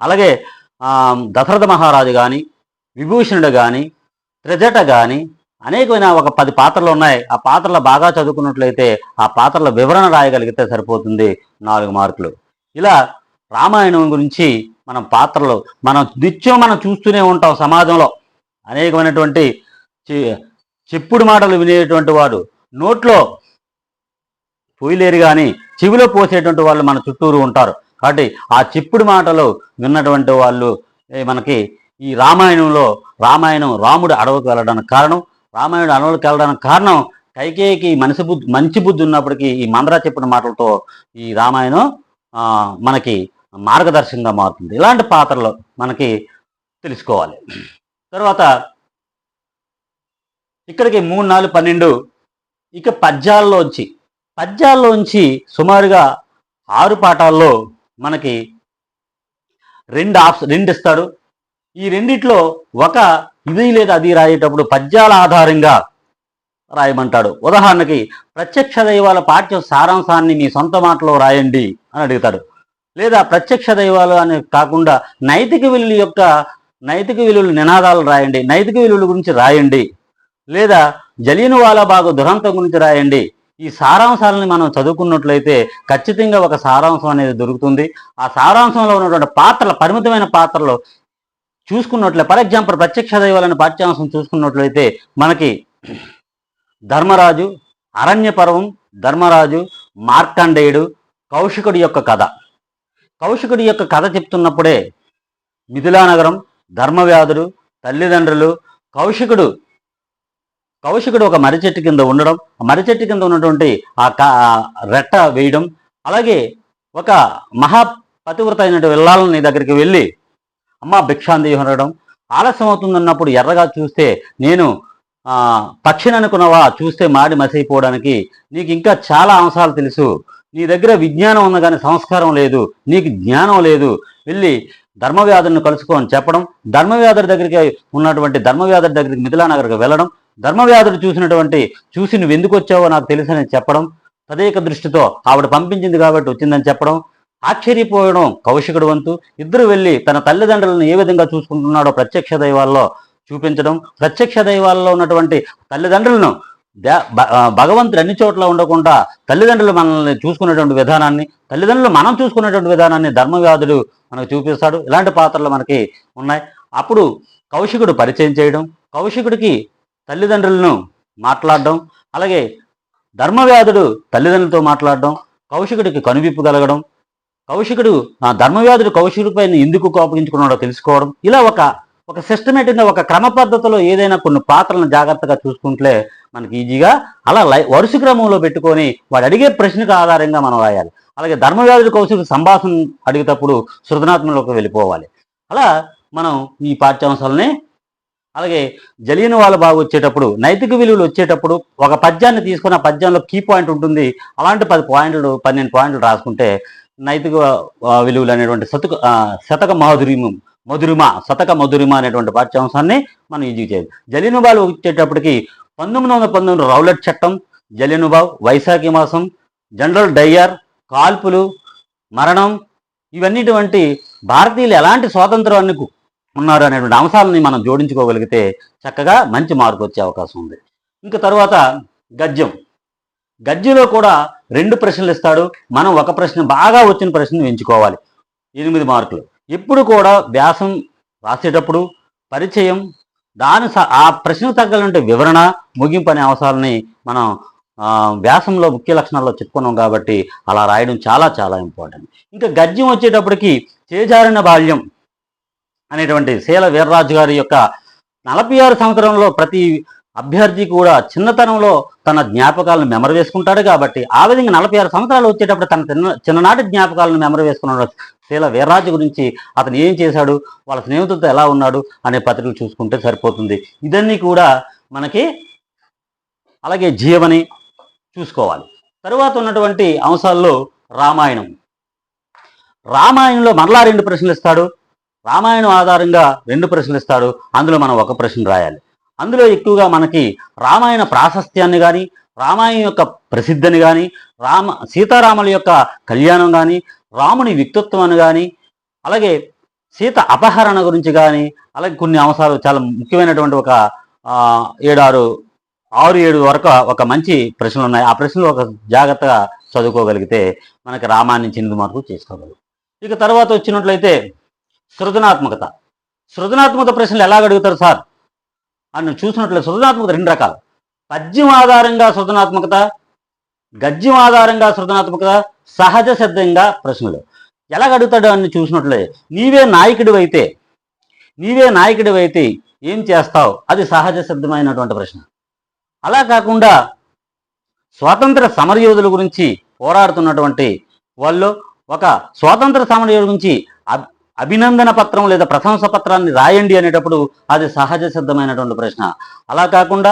అలాగే దశరథ మహారాజు కానీ, విభూషణుడు కానీ, త్రిజట కానీ, అనేకమైన ఒక 10 పాత్రలు ఉన్నాయి. ఆ పాత్రలు బాగా చదువుకున్నట్లయితే ఆ పాత్రల వివరణ రాయగలిగితే సరిపోతుంది, 4 మార్కులు. ఇలా రామాయణం గురించి మనం నిత్యం చూస్తూనే ఉంటాం. సమాజంలో అనేకమైనటువంటి చెప్పుడు మాటలు వినేటువంటి వాడు, నోట్లో పోయలేరు కానీ చెవిలో పోసేటువంటి వాళ్ళు మన చుట్టూరు ఉంటారు. కాబట్టి ఆ చెప్పుడు మాటలు విన్నటువంటి వాళ్ళు మనకి ఈ రామాయణం రాముడు అడవికి వెళ్ళడానికి కారణం, రామాయణుడు అడవులకు వెళ్ళడానికి కారణం కైకేయికి మంచి బుద్ధి ఉన్నప్పటికీ ఈ మందర చెప్పిన మాటలతో ఈ రామాయణం మనకి మార్గదర్శకంగా మారుతుంది. ఇలాంటి పాత్రలు మనకి తెలుసుకోవాలి. తర్వాత ఇక్కడికి 3, 4, 12 ఇక పద్యాల్లోంచి సుమారుగా 6 పాఠాల్లో మనకి 2 ఇస్తాడు. ఈ రెండిట్లో ఒక ఇది లేదా అది రాయేటప్పుడు పద్యాల ఆధారంగా రాయమంటాడు. ఉదాహరణకి ప్రత్యక్ష దైవాల పాఠ్య సారాంశాన్ని మీ సొంత మాటలో రాయండి అని అడుగుతాడు. లేదా ప్రత్యక్ష దైవాలు అని కాకుండా నైతిక విలువలు నినాదాలు రాయండి, నైతిక విలువల గురించి రాయండి, లేదా జలియన్వాలా బాగ్ దురంతం గురించి రాయండి. ఈ సారాంశాలని మనం చదువుకున్నట్లయితే ఖచ్చితంగా ఒక సారాంశం అనేది దొరుకుతుంది. ఆ సారాంశంలో ఉన్నటువంటి పరిమితమైన పాత్రలు ఫర్ ఎగ్జాంపుల్ ప్రత్యక్ష దైవాలని పాఠ్యాంశం చూసుకున్నట్లయితే మనకి ధర్మరాజు, అరణ్య పర్వం, ధర్మరాజు, మార్కండేయుడు, కౌశికుడి యొక్క కథ చెప్తున్నప్పుడే మిథిలానగరం, ధర్మవ్యాధుడు, తల్లిదండ్రులు, కౌశికుడు ఒక మర్రి చెట్టు కింద ఉండడం, ఆ మర్రి చెట్టు కింద ఉన్నటువంటి రెట్ట వేయడం, అలాగే ఒక మహాపతివ్రత అయినటువంటి వెళ్ళాలని దగ్గరికి వెళ్ళి అమ్మ భిక్షాందేహి అనడం, ఆలస్యం అవుతుందన్నప్పుడు ఎర్రగా చూస్తే నేను పక్షిని అనుకున్నవా, చూస్తే మాడి మసైపోవడానికి, నీకు ఇంకా చాలా అంశాలు తెలుసు, నీ దగ్గర విజ్ఞానం ఉన్న కానీ సంస్కారం లేదు, నీకు జ్ఞానం లేదు, వెళ్ళి ధర్మవ్యాధుడిని కలుసుకో అని చెప్పడం, ధర్మవ్యాధుడి దగ్గరికి మిథిలానగర్కి వెళ్ళడం, ధర్మవ్యాధుడు చూసి నువ్వు ఎందుకు వచ్చావో నాకు తెలుసని చెప్పడం, తదేక దృష్టితో ఆవిడ పంపించింది కాబట్టి వచ్చిందని చెప్పడం, ఆశ్చర్యపోవడం కౌశికుడు వంతు. ఇద్దరు వెళ్ళి తన తల్లిదండ్రులను ఏ విధంగా చూసుకుంటున్నాడో ప్రత్యక్ష దైవాల్లో చూపించడం, ప్రత్యక్ష దైవాల్లో ఉన్నటువంటి తల్లిదండ్రులను భగవంతుడు అన్ని చోట్ల ఉండకుండా తల్లిదండ్రులు మనల్ని చూసుకునేటువంటి విధానాన్ని, తల్లిదండ్రులు మనం చూసుకునేటువంటి విధానాన్ని ధర్మవ్యాధుడు మనకు చూపిస్తాడు. ఇలాంటి పాత్రలు మనకి ఉన్నాయి. అప్పుడు కౌశికుడు పరిచయం చేయడం, కౌశికుడికి తల్లిదండ్రులను మాట్లాడడం, అలాగే ధర్మవ్యాధుడు తల్లిదండ్రులతో మాట్లాడడం, కౌశికుడికి కనువిప్పు కలగడం, ధర్మవ్యాధుడు కౌశికుడిపై ఎందుకు కోపగించుకున్నాడో తెలుసుకోవడం. ఇలా ఒక సిస్టమేటిక్గా ఒక క్రమ పద్ధతిలో ఏదైనా కొన్ని పాత్రలను జాగ్రత్తగా చూసుకుంటే మనకి ఈజీగా అలా వరుస క్రమంలో పెట్టుకొని వాడు అడిగే ప్రశ్నకు ఆధారంగా మనం రాయాలి. అలాగే ధర్మవ్యాధుడు కౌశికుడు సంభాషణ అడిగేటప్పుడు సృజనాత్మకంలోకి వెళ్ళిపోవాలి. అలా మనం ఈ పాఠ్యాంశాలని, అలాగే జలియన్వాలా బాగ్ వచ్చేటప్పుడు, నైతిక విలువలు వచ్చేటప్పుడు ఒక పద్యాన్ని తీసుకుని ఆ పద్యంలో కీ పాయింట్ ఉంటుంది. అలాంటి 12 పాయింట్లు రాసుకుంటే నైతిక విలువలు అనేటువంటి శతక మధురిమ అనేటువంటి పాఠ్యాంశాన్ని మనం ఈజీ చేయాలి. జలియన్వాలా బాగ్ వచ్చేటప్పటికి 1919 రౌలట్ చట్టం, జలియన్వాలా బాగ్, వైశాఖి మాసం, జనరల్ డయ్యర్, కాల్పులు, మరణం, ఇవన్నీటువంటి భారతీయులు ఎలాంటి స్వాతంత్రాన్ని ఉన్నారు అనేటువంటి అంశాలని మనం జోడించుకోగలిగితే చక్కగా మంచి మార్కు వచ్చే అవకాశం ఉంది. ఇంకా తర్వాత గద్యంలో కూడా 2 ప్రశ్నలు ఇస్తాడు. మనం ఒక ప్రశ్న బాగా వచ్చిన ప్రశ్నను ఎంచుకోవాలి. 8 మార్కులు. ఎప్పుడు కూడా వ్యాసం రాసేటప్పుడు పరిచయం, ఆ ప్రశ్నకు తగ్గాలంటే వివరణ, ముగింపు అనే అంశాలని మనం వ్యాసంలో ముఖ్య లక్షణాల్లో చెప్పుకున్నాం కాబట్టి అలా రాయడం చాలా చాలా ఇంపార్టెంట్. ఇంకా గద్యం వచ్చేటప్పటికి చేజారిన బాల్యం అనేటువంటి శీల వీర్రాజు గారి యొక్క 46 సంవత్సరంలో ప్రతి అభ్యర్థి కూడా చిన్నతనంలో తన జ్ఞాపకాలను మెమరు వేసుకుంటాడు కాబట్టి ఆ విధంగా 46 సంవత్సరాలు వచ్చేటప్పుడు తన చిన్ననాటి జ్ఞాపకాలను మెమరు వేసుకున్నాడు శీల వీర్రాజు గురించి, అతను ఏం చేశాడు, వాళ్ళ స్నేహితులతో ఎలా ఉన్నాడు అనే పత్రికలు చూసుకుంటే సరిపోతుంది. ఇదన్నీ కూడా మనకి అలాగే జీవని చూసుకోవాలి. తరువాత ఉన్నటువంటి అంశాల్లో రామాయణంలో మరలా 2 ప్రశ్నలు ఇస్తాడు. రామాయణం ఆధారంగా 2 ప్రశ్నలు ఇస్తాడు. అందులో మనం ఒక ప్రశ్న రాయాలి. అందులో ఎక్కువగా మనకి రామాయణ ప్రాశస్త్యాన్ని కానీ, రామాయణం యొక్క ప్రసిద్ధిని కానీ, సీతారాముల యొక్క కళ్యాణం కానీ, రాముని వ్యక్తిత్వాన్ని కానీ, అలాగే సీత అపహరణ గురించి కానీ, అలాగే కొన్ని అంశాలు చాలా ముఖ్యమైనటువంటి ఒక 6-7 వరకు ఒక మంచి ప్రశ్నలు ఉన్నాయి. ఆ ప్రశ్నలు ఒక జాగ్రత్తగా చదువుకోగలిగితే మనకి రామాయణం నుంచి 8 మార్కులు చేసుకోగలరు. ఇక తర్వాత వచ్చినట్లయితే సృజనాత్మకత. సృజనాత్మక ప్రశ్నలు ఎలాగ అడుగుతారు సార్ అని చూసినట్లయితే సృజనాత్మకత 2 రకాలు. పద్యం ఆధారంగా సృజనాత్మకత, గద్యం ఆధారంగా సృజనాత్మకత, సహజ సిద్ధంగా ప్రశ్నలు. ఎలాగ అడుగుతాడు అని చూసినట్లయితే నీవే నాయకుడివైతే ఏం చేస్తావు, అది సహజ సిద్ధమైనటువంటి ప్రశ్న. అలా కాకుండా స్వాతంత్ర సమరయోధుల గురించి పోరాడుతున్నటువంటి వాళ్ళు ఒక స్వాతంత్ర సమరయోధుల గురించి అభినందన పత్రం లేదా ప్రశంస పత్రాన్ని రాయండి అనేటప్పుడు అది సహజ సిద్ధమైనటువంటి ప్రశ్న. అలా కాకుండా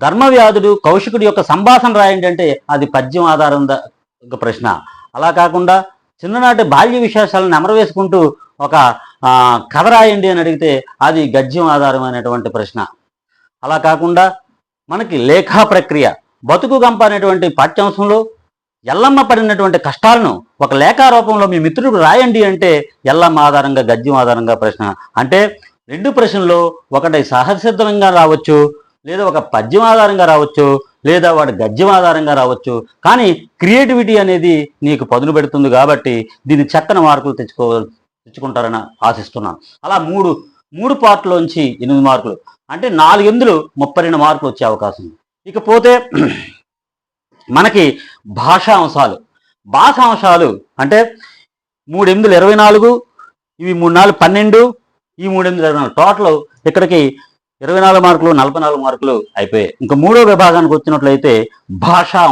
ధర్మవ్యాధుడు కౌశికుడి యొక్క సంభాషణ రాయండి అంటే అది పద్యం ఆధారంగా ప్రశ్న. అలా కాకుండా చిన్ననాటి బాల్య విశేషాలను నెమరవేసుకుంటూ ఒక కథ రాయండి అని అడిగితే అది గద్యం ఆధారమైనటువంటి ప్రశ్న. అలా కాకుండా మనకి లేఖా ప్రక్రియ, బతుకు గంప అనేటువంటి పాఠ్యాంశంలో ఎల్లమ్మ పడినటువంటి కష్టాలను ఒక లేఖా రూపంలో మీ మిత్రుడు రాయండి అంటే ఎల్లమ్మ ఆధారంగా గద్యం ఆధారంగా ప్రశ్న. అంటే 2 ప్రశ్నలు ఒకటి సహజసిద్ధంగా రావచ్చు, లేదా ఒక పద్యం ఆధారంగా రావచ్చు, లేదా వాడి గద్యం ఆధారంగా రావచ్చు. కానీ క్రియేటివిటీ అనేది నీకు పదును పెడుతుంది కాబట్టి దీన్ని చక్కని మార్కులు తెచ్చుకుంటారని ఆశిస్తున్నాను. అలా మూడు పార్ట్లోంచి 8 మార్కులు అంటే 4 ఎందులు 32 మార్కులు వచ్చే అవకాశం ఉంది. ఇకపోతే మనకి భాషా అంశాలు అంటే 3 8 24, ఇవి 3 4 12, ఈ 3 8 24, టోటల్ ఇక్కడికి 24 మార్కులు 44 మార్కులు అయిపోయాయి. ఇంకా 3వ విభాగానికి వచ్చినట్లయితే భాషా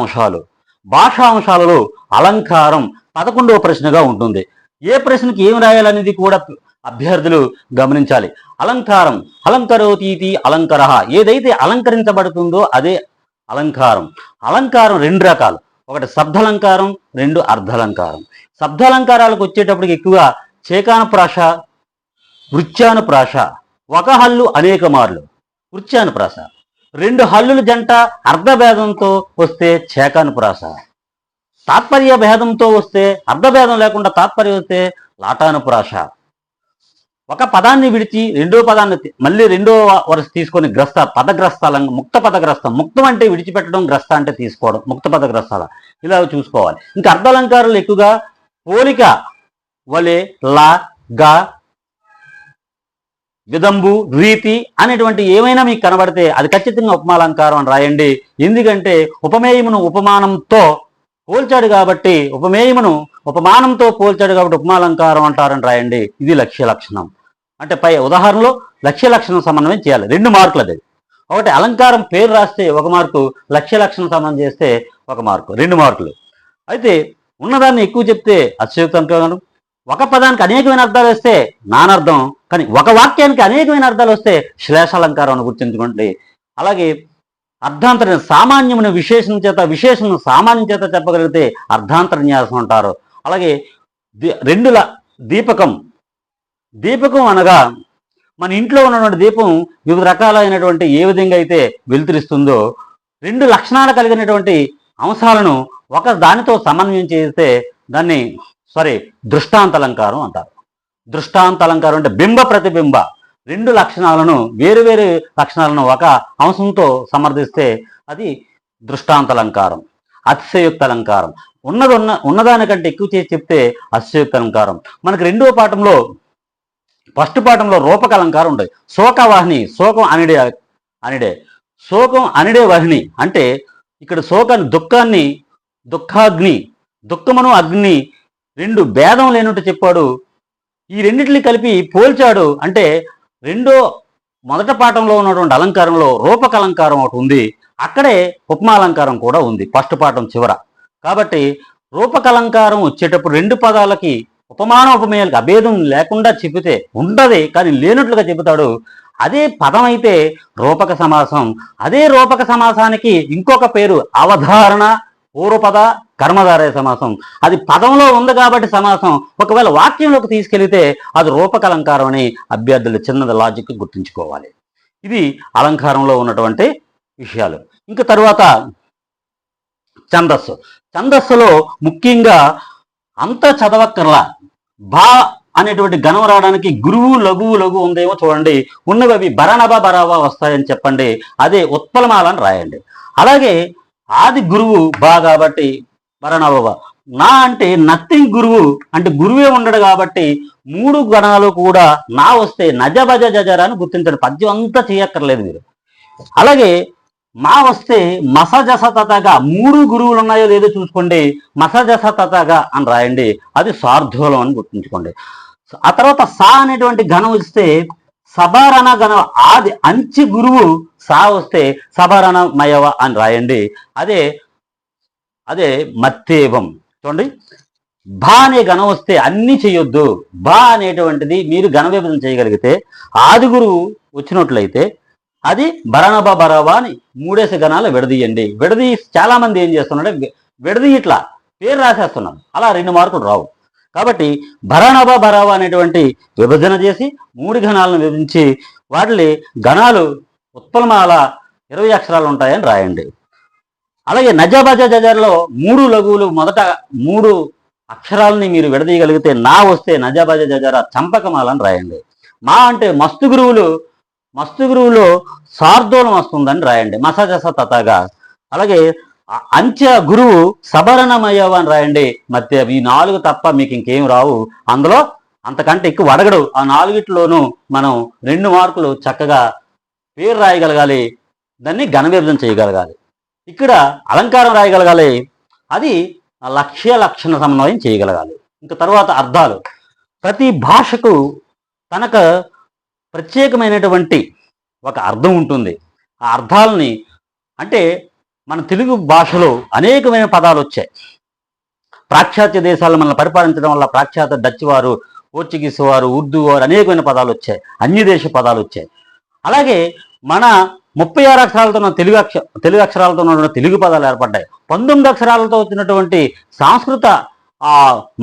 అంశాలలో అలంకారం 11వ ప్రశ్నగా ఉంటుంది. ఏ ప్రశ్నకి ఏమి రాయాలనేది కూడా అభ్యర్థులు గమనించాలి. అలంకరోతీతి అలంకర, ఏదైతే అలంకరించబడుతుందో అదే అలంకారం. 2 రకాలు, ఒకటి శబ్దాలంకారం, 2 అర్థాలంకారం. శబ్దాలంకారాలకు వచ్చేటప్పటికి ఎక్కువగా చేకానుప్రాస, వృత్యానుప్రాస. ఒక హల్లు అనేక మార్లు వృత్యానుప్రాస, 2 హల్లుల జంట అర్ధభేదంతో వస్తే చేకానుప్రాస, తాత్పర్య భేదంతో వస్తే, అర్ధభేదం లేకుండా తాత్పర్యం వస్తే లాటానుప్రాస. ఒక పదాన్ని విడిచి రెండో పదాన్ని మళ్ళీ రెండో వరుస తీసుకొని ముక్త పదగ్రస్తం. ముక్తం అంటే విడిచిపెట్టడం, గ్రస్త అంటే తీసుకోవడం, ముక్త పదగ్రస్తాల ఇలా చూసుకోవాలి. ఇంకా అర్ధాలంకారాలు ఎక్కువగా పోలిక, వలె, లా, గా, విదంబు, రీతి అనేటువంటి ఏమైనా మీకు కనబడితే అది ఖచ్చితంగా ఉపమాలంకారం అని రాయండి. ఎందుకంటే ఉపమేయమును ఉపమానంతో పోల్చాడు కాబట్టి, ఉపమానంతో పోల్చాడు కాబట్టి ఉపమాలంకారం అంటారని రాయండి. ఇది లక్ష్య లక్షణం. అంటే పై ఉదాహరణలో లక్ష్య లక్షణం సమన్వయం చేయాలి. 2 మార్కులు అది. ఒకటి అలంకారం పేరు రాస్తే 1 మార్కు, లక్ష్య లక్షణం సమన్వయం చేస్తే 1 మార్కు, 2 మార్కులు. అయితే ఉన్నదాన్ని ఎక్కువ చెప్తే అతిశయోక్తి అంటారు. ఒక పదానికి అనేకమైన అర్థాలు వస్తే నానర్థం, కానీ ఒక వాక్యానికి అనేకమైన అర్థాలు వస్తే శ్లేషాలంకారం అని గుర్తుంచుకోండి. అలాగే అర్ధాంతర సామాన్యమైన విశేషణ సామాన్యం చేత చెప్పగలిగితే అర్ధాంతర న్యాసం అంటారు. అలాగే 2 దీపకం అనగా మన ఇంట్లో ఉన్నటువంటి దీపం వివిధ రకాలైనటువంటి ఏ విధంగా అయితే వెలుతురిస్తుందో 2 లక్షణాలు కలిగినటువంటి అంశాలను ఒక దానితో సమన్వయం చేస్తే దాన్ని దృష్టాంతలంకారం అంటారు. దృష్టాంతలంకారం అంటే బింబ ప్రతిబింబ 2 లక్షణాలను వేరు లక్షణాలను ఒక అంశంతో సమర్థిస్తే అది దృష్టాంతలంకారం. అతిశయోక్త అలంకారం ఉన్నదానికంటే ఎక్కువ చేసి చెప్తే అతిశయోక్త అలంకారం. మనకి 2వ పాఠంలో ఫస్ట్ పాఠంలో రూపక అలంకారం ఉంటుంది. శోకవాహిని, శోకం అనిడే వాహిని అంటే ఇక్కడ దుఃఖాన్ని దుఃఖాగ్ని, దుఃఖమును అగ్ని 2 భేదం లేనట్టు చెప్పాడు. ఈ రెండింటిని కలిపి పోల్చాడు. అంటే మొదటి పాఠంలో ఉన్నటువంటి అలంకారంలో రూపక అలంకారం ఒకటి ఉంది, అక్కడే ఉపమాలంకారం కూడా ఉంది ఫస్ట్ పాఠం చివర. కాబట్టి రూపక అలంకారం వచ్చేటప్పుడు 2 పదాలకి ఉపమాన ఉపమేయాలకు అభేదం లేకుండా చెబితే ఉంటుంది, కానీ లేనట్లుగా చెబుతాడు. అదే పదం అయితే రూపక సమాసం. అదే రూపక సమాసానికి ఇంకొక పేరు అవధారణ, పూర్వపద, కర్మధారయ సమాసం. అది పదంలో ఉంది కాబట్టి సమాసం. ఒకవేళ వాక్యంలోకి తీసుకెళ్తే అది రూపక అలంకారం అని అభ్యర్థులు చిన్నది లాజిక్ గుర్తుంచుకోవాలి. ఇది అలంకారంలో ఉన్నటువంటి విషయాలు. ఇంకా తర్వాత ఛందస్సు. ఛందస్సులో ముఖ్యంగా అంత చదవక్కర్లా, బా అనేటువంటి గణం రావడానికి గురువు లఘువు లఘు ఉందేమో చూడండి, ఉన్నవి అవి బరణబ బరాబా వస్తాయని చెప్పండి, అదే ఉత్పలమాల అని రాయండి. అలాగే ఆది గురువు బా కాబట్టి బరణబ, నా అంటే నథింగ్ గురువు అంటే గురువే ఉండడు కాబట్టి 3 గణాలు కూడా నా వస్తే నజబజ జజర అని గుర్తించండి. పద్యం అంతా చేయక్కర్లేదు మీరు. అలాగే మా వస్తే మసజస తతగా 3 గురువులు ఉన్నాయో లేదో చూసుకోండి, మసజస తతగా అని రాయండి, అది సార్ధూలం అని గుర్తుంచుకోండి. ఆ తర్వాత సా అనేటువంటి గణం ఇస్తే సబారణ గణం, ఆది అంచి గురువు సా వస్తే సబారణమయవ అని రాయండి, అదే మత్తేవం. చూడండి, భా అనే గణం వస్తే అన్ని చేయొద్దు, భా అనేటువంటిది మీరు గణ విభజన చేయగలిగితే ఆది గురువు వచ్చినట్లయితే అది బరణబ బరబా అని 3 గణాలు విడదీయండి. చాలా మంది ఏం చేస్తున్నారంటే ఇట్లా పేరు రాసేస్తున్నారు, అలా 2 మార్కులు రావు. కాబట్టి బరణబ బరబా అనేటువంటి విభజన చేసి 3 గణాలను విభజించి వాటిని గణాలు ఉత్పలమాల 20 అక్షరాలు ఉంటాయని రాయండి. అలాగే నజబజ జజర్లో 3 లఘువులు మొదట 3 అక్షరాలని మీరు విడదీయగలిగితే నా వస్తే నజబజ జజర చంపకమాలని రాయండి. మా అంటే మస్తు గురువులో సార్ధూలం వస్తుందని రాయండి, మసజస తతగా. అలాగే అంచె గురువు సబరణమయ్యవ అని రాయండి, మధ్య. ఈ 4 తప్ప మీకు ఇంకేం రావు, అందులో అంతకంటే ఎక్కువ అడగడు. ఆ 4 మనం 2 మార్కులు చక్కగా పేరు రాయగలగాలి, దాన్ని ఘన విభజన చేయగలగాలి. ఇక్కడ అలంకారం రాయగలగాలి, అది లక్ష్య లక్షణ సమన్వయం చేయగలగాలి. ఇంకా తర్వాత అర్థాలు. ప్రతి భాషకు తనకు ప్రత్యేకమైనటువంటి ఒక అర్థం ఉంటుంది. ఆ అర్థాలని అంటే మన తెలుగు భాషలో అనేకమైన పదాలు వచ్చాయి. పాశ్చాత్య దేశాలను మనల్ని పరిపాలించడం వల్ల పాశ్చాత్య డచ్ వారు, పోర్చుగీస్ వారు, ఉర్దూ వారు అనేకమైన పదాలు వచ్చాయి, అన్య దేశ పదాలు వచ్చాయి. అలాగే మన 36 అక్షరాలతో ఉన్న తెలుగు అక్షరాలతో ఉన్న తెలుగు పదాలు ఏర్పడ్డాయి. 19 అక్షరాలతో వచ్చినటువంటి సంస్కృత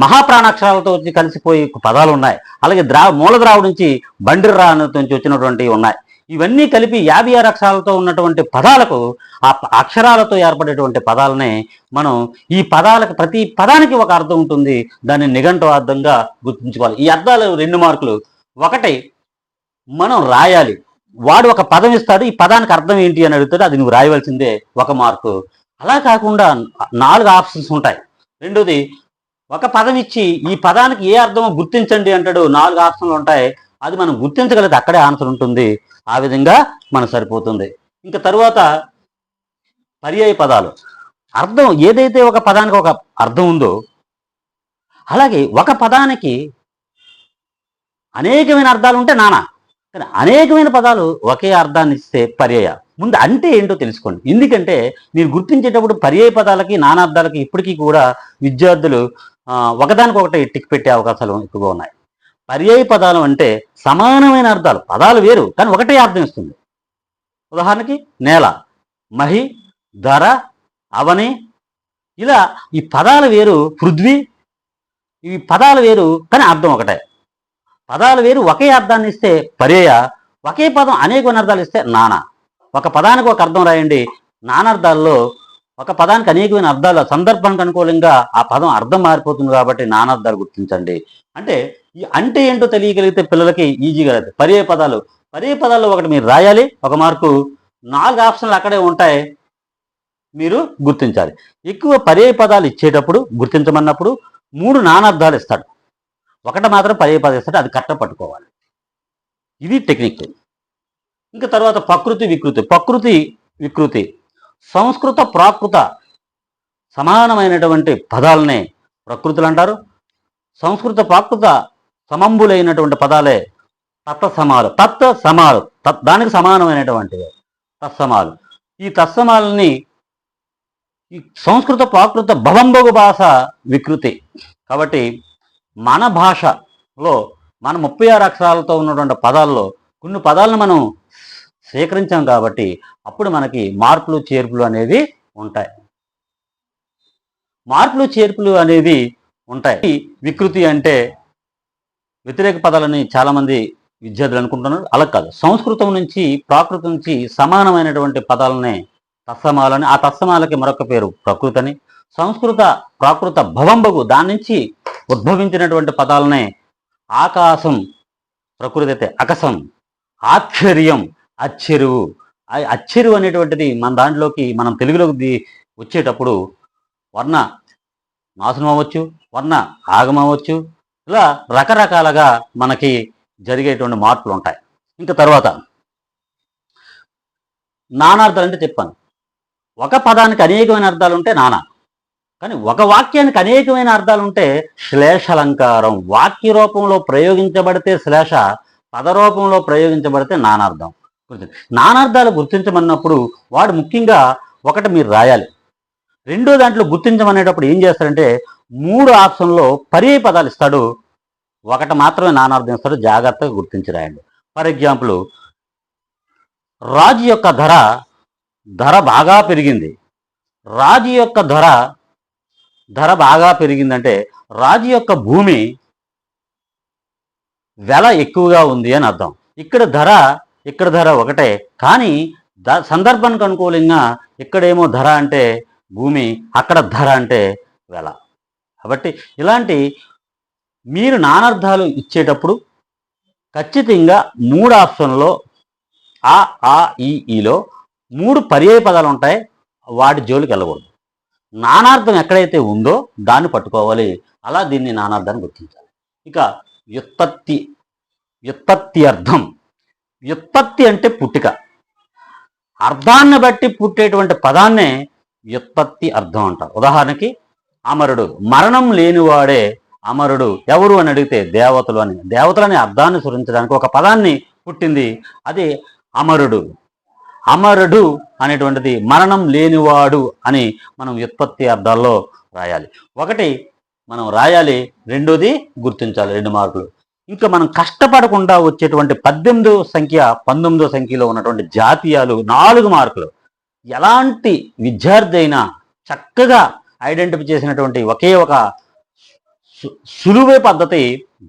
మహాప్రాణాక్షరాలతో వచ్చి కలిసిపోయి పదాలు ఉన్నాయి. అలాగే మూల ద్రావుడు నుంచి బండిర్రా నుంచి వచ్చినటువంటివి ఉన్నాయి. ఇవన్నీ కలిపి 56 అక్షరాలతో ఉన్నటువంటి పదాలకు, ఆ అక్షరాలతో ఏర్పడేటువంటి పదాలనే మనం ఈ పదాలకు ప్రతి పదానికి ఒక అర్థం ఉంటుంది, దాన్ని నిఘంటువార్థంగా గుర్తుంచుకోవాలి. ఈ అర్థాలు 2 మార్కులు. ఒకటి మనం రాయాలి, వాడు ఒక పదం ఇస్తాడు, ఈ పదానికి అర్థం ఏంటి అని అడుగుతాడు, అది నువ్వు రాయవలసిందే 1 మార్కు. అలా కాకుండా 4 ఆప్షన్స్ ఉంటాయి. రెండోది ఒక పదం ఇచ్చి ఈ పదానికి ఏ అర్థమో గుర్తించండి అంటాడు, 4 ఆప్షన్లు ఉంటాయి, అది మనం గుర్తించగలిగితే అక్కడే ఆన్సర్ ఉంటుంది. ఆ విధంగా మనకు సరిపోతుంది. ఇంకా తరువాత పర్యాయ పదాలు. అర్థం ఏదైతే ఒక పదానికి ఒక అర్థం ఉందో, అలాగే ఒక పదానికి అనేకమైన అర్థాలు ఉంటే నానా, కానీ అనేకమైన పదాలు ఒకే అర్థాన్ని ఇస్తే పర్యాయ. ముందు అంటే ఏంటో తెలుసుకోండి. ఎందుకంటే మీరు గుర్తించేటప్పుడు పర్యాయ పదాలకి నానార్థాలకి ఇప్పటికీ కూడా విద్యార్థులు ఒకదానికొకటి టిక్ పెట్టే అవకాశాలు ఎక్కువగా ఉన్నాయి. పర్యాయ పదాలు అంటే సమానమైన అర్థాలు, పదాలు వేరు కానీ ఒకటే అర్థం ఇస్తుంది. ఉదాహరణకి నేల, మహి, ధర, అవని, ఇలా ఈ పదాలు వేరు. పృథ్వీ, ఈ పదాలు వేరు కానీ అర్థం ఒకటే. పదాలు వేరు ఒకే అర్థాన్ని ఇస్తే పర్యాయ, ఒకే పదం అనేకమైన అర్థాలు ఇస్తే నానా. ఒక పదానికి ఒక అర్థం రాయండి, నానార్థాల్లో ఒక పదానికి అనేకమైన అర్థాలు, సందర్భానికి అనుకూలంగా ఆ పదం అర్థం మారిపోతుంది కాబట్టి నానార్థాలు గుర్తించండి. అంటే ఏంటో తెలియగలిగితే పిల్లలకి ఈజీగా లేదు. పర్యాయ పదాల్లో ఒకటి మీరు రాయాలి, 1 మార్కు. 4 ఆప్షన్లు అక్కడే ఉంటాయి, మీరు గుర్తించాలి. ఎక్కువ పర్యాయ పదాలు ఇచ్చేటప్పుడు గుర్తించమన్నప్పుడు 3 నానార్థాలు ఇస్తాడు, ఒకటి మాత్రం పర్యాయ పదం ఇస్తాడు, అది కరెక్ట్గా పట్టుకోవాలి. ఇది టెక్నిక్. ఇంకా తర్వాత ప్రకృతి వికృతి. సంస్కృత ప్రాకృత సమానమైనటువంటి పదాలనే ప్రకృతులు అంటారు. సంస్కృత ప్రాకృత సమంబులైనటువంటి పదాలే తత్సమాలు. దానికి సమానమైనటువంటివి తత్సమాలు. ఈ తత్సమాలని ఈ సంస్కృత ప్రాకృత భవంబగు భాష వికృతి. కాబట్టి మన భాషలో మన 36 అక్షరాలతో ఉన్నటువంటి పదాల్లో కొన్ని పదాలను మనం సేకరించాం కాబట్టి అప్పుడు మనకి మార్పులు చేర్పులు అనేవి ఉంటాయి. వికృతి అంటే వ్యతిరేక పదాలని చాలామంది విద్యార్థులు అనుకుంటున్నారు. అలా కాదు. సంస్కృతం నుంచి ప్రాకృతం నుంచి సమానమైనటువంటి పదాలనే తత్సమాలని, ఆ తత్సమాలకి మరొక పేరు ప్రకృతి అని, సంస్కృత ప్రాకృత భవంబగు దాని నుంచి ఉద్భవించినటువంటి పదాలనే ఆకాశం ప్రకృతి అయితే అకసం, ఆశ్చర్యం అచ్చెరువు. అచ్చెరువు అనేటువంటిది మన దాంట్లోకి మనం తెలుగులోకి వచ్చేటప్పుడు వర్ణ నాశనం అవ్వచ్చు, వర్ణ ఆగమం అవ్వచ్చు, ఇలా రకరకాలుగా మనకి జరిగేటువంటి మార్పులు ఉంటాయి. ఇంకా తర్వాత నానార్థాలు అంటే చెప్పాను. ఒక పదానికి అనేకమైన అర్థాలు ఉంటే నానా, కానీ ఒక వాక్యానికి అనేకమైన అర్థాలు ఉంటే శ్లేషాలంకారం. వాక్య రూపంలో ప్రయోగించబడితే శ్లేష, పదరూపంలో ప్రయోగించబడితే నానార్థం. నానార్థాలు గుర్తించమన్నప్పుడు వాడు ముఖ్యంగా ఒకటి మీరు రాయాలి. రెండో దాంట్లో గుర్తించమనేటప్పుడు ఏం చేస్తాడంటే 3 ఆప్షన్లో పర్యాయ పదాలు ఇస్తాడు, ఒకటి మాత్రమే నానార్థం ఇస్తాడు. జాగ్రత్తగా గుర్తించి రాయండి. ఫర్ ఎగ్జాంపుల్, రాజు యొక్క ధర బాగా పెరిగింది. రాజు యొక్క ధర బాగా పెరిగిందంటే రాజు యొక్క భూమి వెల ఎక్కువగా ఉంది అని అర్థం. ఇక్కడ ధర ఒకటే, కానీ సందర్భానికి అనుకూలంగా ఇక్కడేమో ధర అంటే భూమి, అక్కడ ధర అంటే వెల. కాబట్టి ఇలాంటి మీరు నానార్థాలు ఇచ్చేటప్పుడు ఖచ్చితంగా 3 ఆప్షన్లో ఆ ఈలో 3 పర్యాయ పదాలు ఉంటాయి, వాటి జోలికి వెళ్ళకూడదు. నానార్థం ఎక్కడైతే ఉందో దాన్ని పట్టుకోవాలి. అలా దీన్ని నానార్థాన్ని గుర్తించాలి. ఇక వ్యుత్పత్తి అర్థం. వ్యుత్పత్తి అంటే పుట్టుక. అర్థాన్ని బట్టి పుట్టేటువంటి పదాన్నే వ్యుత్పత్తి అర్థం అంటారు. ఉదాహరణకి అమరుడు, మరణం లేనివాడే అమరుడు. ఎవరు అని అడిగితే దేవతలు అని. దేవతలని అర్థాన్ని సృష్టించడానికి ఒక పదాన్ని పుట్టింది, అది అమరుడు. అమరుడు అనేటువంటిది మరణం లేనివాడు అని మనం వ్యుత్పత్తి అర్థాల్లో రాయాలి. ఒకటి మనం రాయాలి, రెండోది గుర్తించాలి. 2 మార్కులు. ఇంకా మనం కష్టపడకుండా వచ్చేటువంటి 18వ సంఖ్య 19వ సంఖ్యలో ఉన్నటువంటి జాతీయాలు 4 మార్కులు. ఎలాంటి విద్యార్థి అయినా చక్కగా ఐడెంటిఫై చేసినటువంటి ఒకే ఒక సులువే పద్ధతి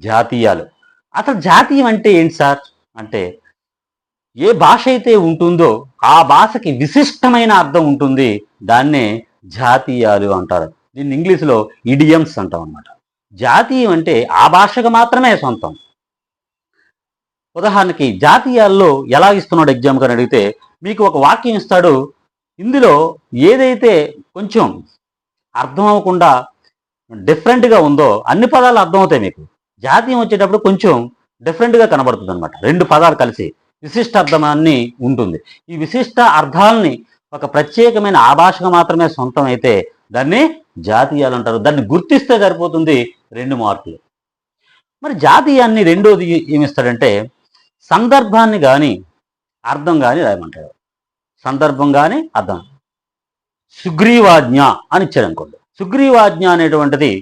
జాతీయాలు. అసలు జాతీయం అంటే ఏంటి సార్ అంటే, ఏ భాష అయితే ఉంటుందో ఆ భాషకి విశిష్టమైన అర్థం ఉంటుంది, దాన్నే జాతీయాలు అంటారు. దీన్ని ఇంగ్లీష్లో ఇడియమ్స్ అంటాం అన్నమాట. జాతీయం అంటే ఆ భాషకు మాత్రమే సొంతం. ఉదాహరణకి జాతీయాల్లో ఎలా ఇస్తున్నాడు ఎగ్జామ్ అని అడిగితే మీకు ఒక వాక్యం ఇస్తాడు, ఇందులో ఏదైతే కొంచెం అర్థం అవ్వకుండా డిఫరెంట్గా ఉందో అన్ని పదాలు అర్థమవుతాయి మీకు. జాతీయం వచ్చేటప్పుడు కొంచెం డిఫరెంట్గా కనబడుతుంది అనమాట. 2 పదాలు కలిసి విశిష్ట అర్థాన్ని ఉంటుంది. ఈ విశిష్ట అర్థాలని ఒక ప్రత్యేకమైన ఆ భాషగా మాత్రమే సొంతం అయితే దాన్ని జాతీయాలు అంటారు. దాన్ని గుర్తిస్తే సరిపోతుంది, 2 మార్కులు. మరి జాతీయాన్ని రెండోది ఏమిస్తాడంటే సందర్భాన్ని కానీ అర్థం కానీ రాయమంటాడు. సందర్భం కానీ అర్థం. సుగ్రీవాజ్ఞ అని ఇచ్చాడు అనుకోండి. సుగ్రీవాజ్ఞ అనేటువంటిది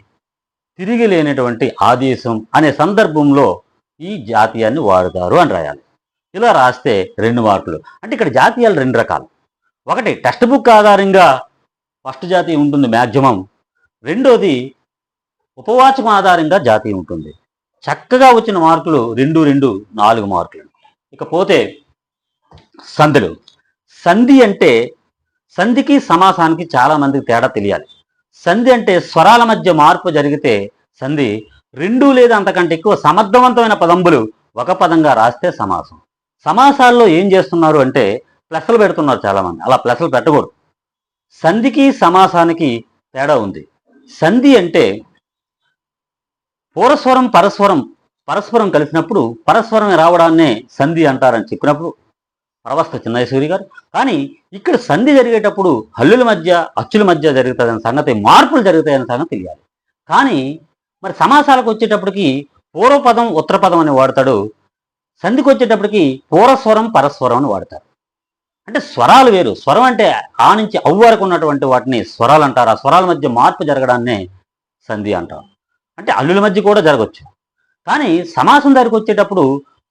తిరిగి లేనటువంటి ఆదేశం అనే సందర్భంలో ఈ జాతీయాన్ని వాడతారు అని రాయాలి. ఇలా రాస్తే 2 మార్కులు. అంటే ఇక్కడ జాతీయాలు 2 రకాలు. ఒకటి టెక్స్ట్ బుక్ ఆధారంగా ఫస్ట్ జాతీయం ఉంటుంది మ్యాక్సిమం. రెండోది ఉపవాచకం ఆధారంగా జాతీయం ఉంటుంది. చక్కగా వచ్చిన మార్కులు 2, 2 4 మార్కులు. ఇకపోతే సంధులు. సంధి అంటే సంధికి సమాసానికి చాలా మందికి తేడా తెలియాలి. సంధి అంటే స్వరాల మధ్య మార్పు జరిగితే సంధి. 2 లేదా అంతకంటే ఎక్కువ సమర్థవంతమైన పదంబులు ఒక పదంగా రాస్తే సమాసం. సమాసాల్లో ఏం చేస్తున్నారు అంటే ప్లస్లు పెడుతున్నారు చాలామంది. అలా ప్లస్లు పెట్టకూడదు. సంధికి సమాసానికి తేడా ఉంది. సంధి అంటే పూర్వస్వరం పరస్పరం కలిసినప్పుడు పరస్పరం రావడాన్నే సంధి అంటారని చెప్పినప్పుడు ప్రవస్థ చిన్నయసూరి గారు. కానీ ఇక్కడ సంధి జరిగేటప్పుడు హల్లుల మధ్య అచ్చుల మధ్య జరుగుతుందనే సంగతి, మార్పులు జరుగుతాయనే సంగతి తెలియాలి. కానీ మరి సమాసాలకు వచ్చేటప్పటికి పూర్వపదం ఉత్తరపదం అని వాడతాడు. సంధికి వచ్చేటప్పటికి పూర్వస్వరం పరస్వరం అని వాడతారు. అంటే స్వరాలు వేరు. స్వరం అంటే ఆ నుంచి అవ్వు వరకు ఉన్నటువంటి వాటిని స్వరాలు అంటారు. ఆ స్వరాల మధ్య మార్పు జరగడాన్నే సంధి అంటారు. అంటే అల్లుల మధ్య కూడా జరగవచ్చు. కానీ సమాసం దగ్గరికి వచ్చేటప్పుడు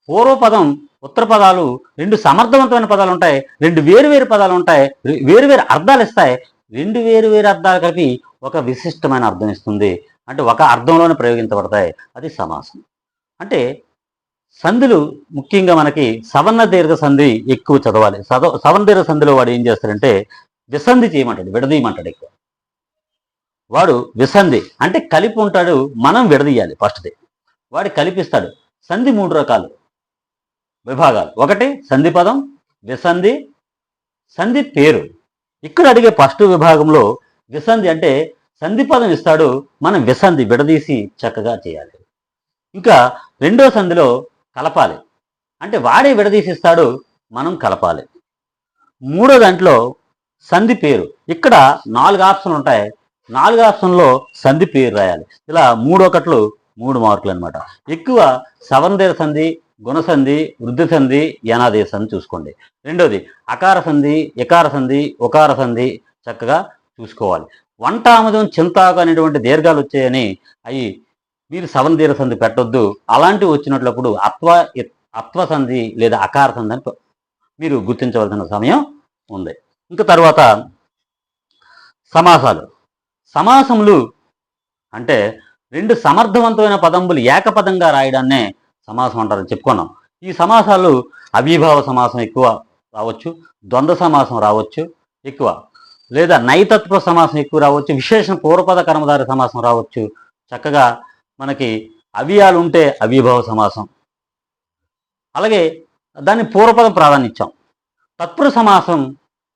పూర్వపదం ఉత్తర పదాలు 2 సమర్థవంతమైన పదాలు ఉంటాయి, 2 వేరు పదాలు ఉంటాయి, వేరు అర్థాలు ఇస్తాయి. 2 వేరు అర్థాలు కలిపి ఒక విశిష్టమైన అర్థం ఇస్తుంది. అంటే ఒక అర్థంలోనే ప్రయోగించబడతాయి. అది సమాసం. అంటే సంధులు ముఖ్యంగా మనకి సవర్ణ దీర్ఘ సంధి ఎక్కువ చదవాలి. సవర్ణ దీర్ఘ సంధిలో వాడు ఏం చేస్తాడంటే విసంధి చేయమంటాడు, విడదీయమంటాడు ఎక్కువ. వాడు విసంధి అంటే కలిపి ఉంటాడు, మనం విడదీయాలి ఫస్ట్ది. వాడు కలిపిస్తాడు. సంధి 3 రకాలు విభాగాలు. ఒకటి సంధి పదం, విసంధి, సంధి పేరు. ఇక్కడ అడిగే ఫస్ట్ విభాగంలో విసంధి అంటే సంధి పదం ఇస్తాడు, మనం విసంధి విడదీసి చక్కగా చేయాలి. ఇంకా రెండో సంధిలో కలపాలి అంటే వాడే విడదీసి ఇస్తాడు, మనం కలపాలి. మూడో దాంట్లో సంధి పేరు. ఇక్కడ 4 ఆప్షన్లు ఉంటాయి. 4 ఆప్షన్లో సంధి పేరు రాయాలి. ఇలా 3 3 మార్కులు అనమాట. ఎక్కువ సవర్ణ సంధి, గుణసంధి, వృద్ధి సంధి, యనాదేశ సంధి చూసుకోండి. రెండోది అకార సంధి, ఎకార సంధి, ఒకార సంధి చక్కగా చూసుకోవాలి. వంటామదం, చింతాకు అనేటువంటి దీర్ఘాలు వచ్చాయని అవి మీరు సవర్ణ దీర్ఘ సంధి పెట్టొద్దు. అలాంటివి వచ్చినట్లప్పుడు అత్వ సంధి లేదా అకార సంధి అని మీరు గుర్తించవలసిన సమయం ఉంది. ఇంకా తర్వాత సమాసాలు. సమాసములు అంటే 2 సమర్థవంతమైన పదంబులు ఏకపదంగా రాయడాన్నే సమాసం అంటారని చెప్పుకున్నాం. ఈ సమాసాలు అవిభావ సమాసం ఎక్కువ రావచ్చు, ద్వంద్వ సమాసం రావచ్చు ఎక్కువ, లేదా నైతత్వ సమాసం ఎక్కువ రావచ్చు, విశేషణ పూర్వపద కర్మధార సమాసం రావచ్చు. చక్కగా మనకి అవ్యయాలు ఉంటే అవిభావ సమాసం, అలాగే దాన్ని పూర్వపదం ప్రాధాన్యం ఇచ్చాం. తత్పురుష సమాసం,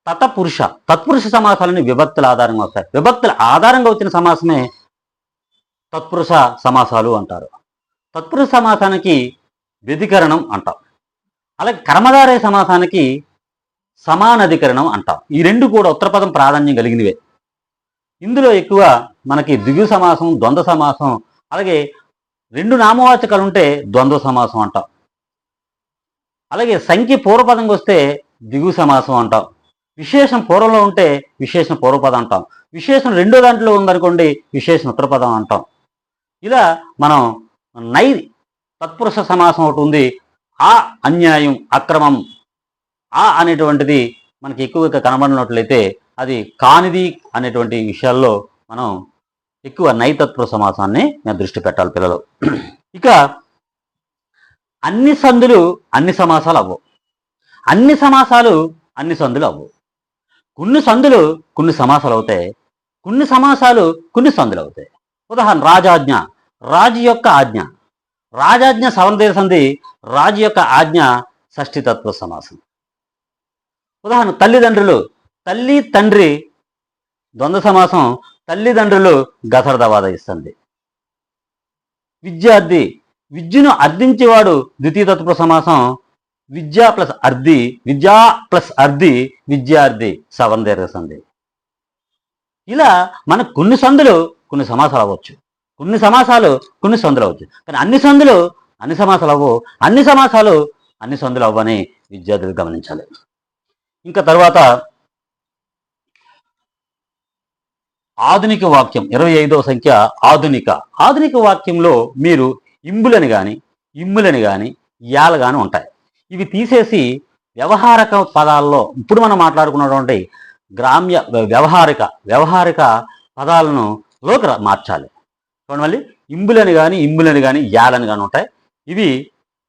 తత్పురుష సమాసాలని విభక్తుల ఆధారంగా వస్తాయి. విభక్తుల ఆధారంగా వచ్చిన సమాసమే తత్పురుష సమాసాలు అంటారు. తత్పురుష సమాసానికి వ్యధికరణం అంటాం. అలాగే కర్మధారయ సమాసానికి సమానాధికరణం అంటాం. ఈ 2 కూడా ఉత్తరపదం ప్రాధాన్యం కలిగినవే. ఇందులో ఎక్కువ మనకి ద్విగు సమాసం, ద్వంద్వ సమాసం, అలాగే 2 నామవాచకాలు ఉంటే ద్వంద్వ సమాసం అంటాం. అలాగే సంఖ్య పూర్వపదంగా వస్తే ద్విగు సమాసం అంటాం. విశేషం పూర్వంలో ఉంటే విశేషణ పూర్వపదం అంటాం. విశేషం రెండో దాంట్లో ఉందనుకోండి విశేషణ ఉత్తరపదం అంటాం. ఇలా మనం తత్పురుష సమాసం ఒకటి ఉంది. ఆ అన్యాయం, అక్రమం, ఆ అనేటువంటిది మనకి ఎక్కువగా కనబడినట్లయితే అది కానిది అనేటువంటి విషయాల్లో మనం ఎక్కువ నైతత్వ సమాసాన్ని మేము దృష్టి పెట్టాలి పిల్లలు. ఇక అన్ని సందులు అన్ని సమాసాలు అవ్వవు, అన్ని సమాసాలు అన్ని సందులు అవ్వవు. కొన్ని సందులు కొన్ని సమాసాలు అవుతాయి, కొన్ని సమాసాలు కొన్ని సందులు అవుతాయి. ఉదాహరణ రాజాజ్ఞ, రాజు యొక్క ఆజ్ఞ. రాజాజ్ఞ సవర్ణ సంధి, రాజు యొక్క ఆజ్ఞ షష్ఠితత్వ సమాసం. ఉదాహరణ తల్లిదండ్రులు, తల్లి తండ్రి ద్వంద్వ సమాసం, తల్లిదండ్రులు గసరదవాద ఇస్తుంది. విద్యార్థి, విద్యను అర్థించేవాడు ద్వితీయ తత్వ సమాసం, విద్యా ప్లస్ అర్థి, విద్యా ప్లస్ అర్థి విద్యార్థి సవర్ణ దీర్ఘ సంధి. ఇలా మనకు కొన్ని సందులు కొన్ని సమాసాలు అవ్వచ్చు, కొన్ని సమాసాలు కొన్ని సందులు అవ్వచ్చు. కానీ అన్ని సందులు అన్ని సమాసాలు అవ్వవు, అన్ని సమాసాలు అన్ని సందులు అవ్వని విద్యార్థులు గమనించాలి. ఇంకా తర్వాత ఆధునిక వాక్యం 25వ సంఖ్య ఆధునిక. ఆధునిక వాక్యంలో మీరు ఇంబులని కానీ ఇమ్ములని కానీ యాలు కానీ ఉంటాయి. ఇవి తీసేసి వ్యవహారక పదాల్లో ఇప్పుడు మనం మాట్లాడుకున్నటువంటి గ్రామ్య వ్యవహారిక పదాలను లోకి మార్చాలి. చూడండి, మళ్ళీ ఇంబులని కానీ ఇమ్ములని కానీ యాలని కానీ ఉంటాయి.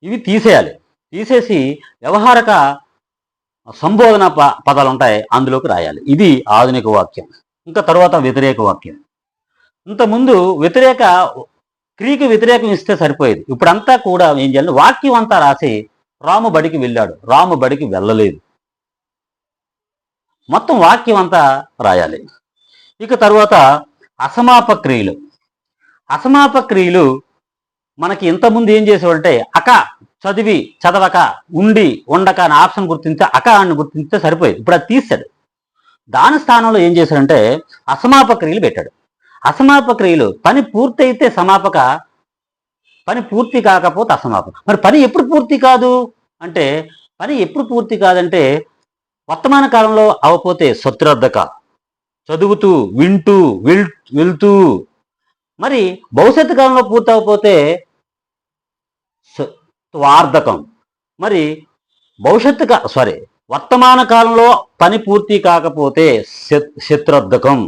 ఇవి తీసేయాలి. తీసేసి వ్యవహారక సంబోధన పదాలు ఉంటాయి, అందులోకి రాయాలి. ఇది ఆధునిక వాక్యం. ఇంకా తర్వాత వ్యతిరేక వాక్యం. ఇంతకుముందు క్రియకు వ్యతిరేకం ఇస్తే సరిపోయేది. ఇప్పుడంతా కూడా ఏం చేయాలి, వాక్యం అంతా రాసి రాము బడికి వెళ్ళాడు, రాము బడికి వెళ్ళలేదు, మొత్తం వాక్యం అంతా రాయాలి. ఇక తర్వాత అసమాప క్రియలు. అసమాప క్రియలు మనకి ఇంతకుముందు ఏం చేసేవాడంటే చదవక, ఉండి, ఉండక అని ఆప్షన్ గుర్తించి అని గుర్తించితే సరిపోయేది. ఇప్పుడు అది తీసాడు. దాని స్థానంలో ఏం చేశాడంటే అసమాప క్రియలు పెట్టాడు. అసమాప క్రియలు పని పూర్తి అయితే సమాపక, పని పూర్తి కాకపోతే అసమాపక. మరి పని ఎప్పుడు పూర్తి కాదు అంటే, పని ఎప్పుడు పూర్తి కాదంటే వర్తమాన కాలంలో అవపోతే సత్రద్ధక, చదువుతూ, వింటూ, వెళ్తూ. మరి భవిష్యత్తు కాలంలో పూర్తి అవపోతే వార్ధకం. మరి వర్తమాన కాలంలో పని పూర్తి కాకపోతే శత్రుద్ధకం.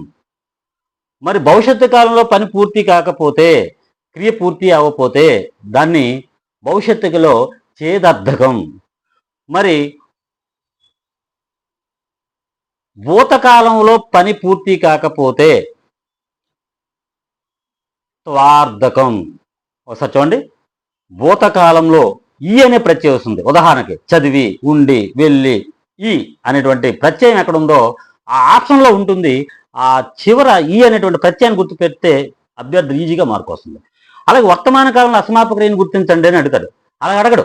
మరి భవిష్యత్తు కాలంలో పని పూర్తి కాకపోతే, క్రియ పూర్తి అవ్వకపోతే దాన్ని భవిష్యత్తులో చేదర్థకం. మరి భూతకాలంలో పని పూర్తి కాకపోతే త్వార్థకం. ఒకసారి చూడండి, భూతకాలంలో ఈ అనే ప్రత్యయం వస్తుంది. ఉదాహరణకి చదివి, ఉండి, వెళ్ళి, ఈ అనేటువంటి ప్రత్యయం ఎక్కడ ఉందో ఆ ఆప్షన్లో ఉంటుంది. ఆ చివర ఈ అనేటువంటి ప్రత్యయాన్ని గుర్తు పెడితే అభ్యర్థి ఈజీగా మార్కు వస్తుంది. అలాగే వర్తమాన కాలంలో అసమాపక్రియను గుర్తించండి అని అడుగుతాడు. అలా అడగడు,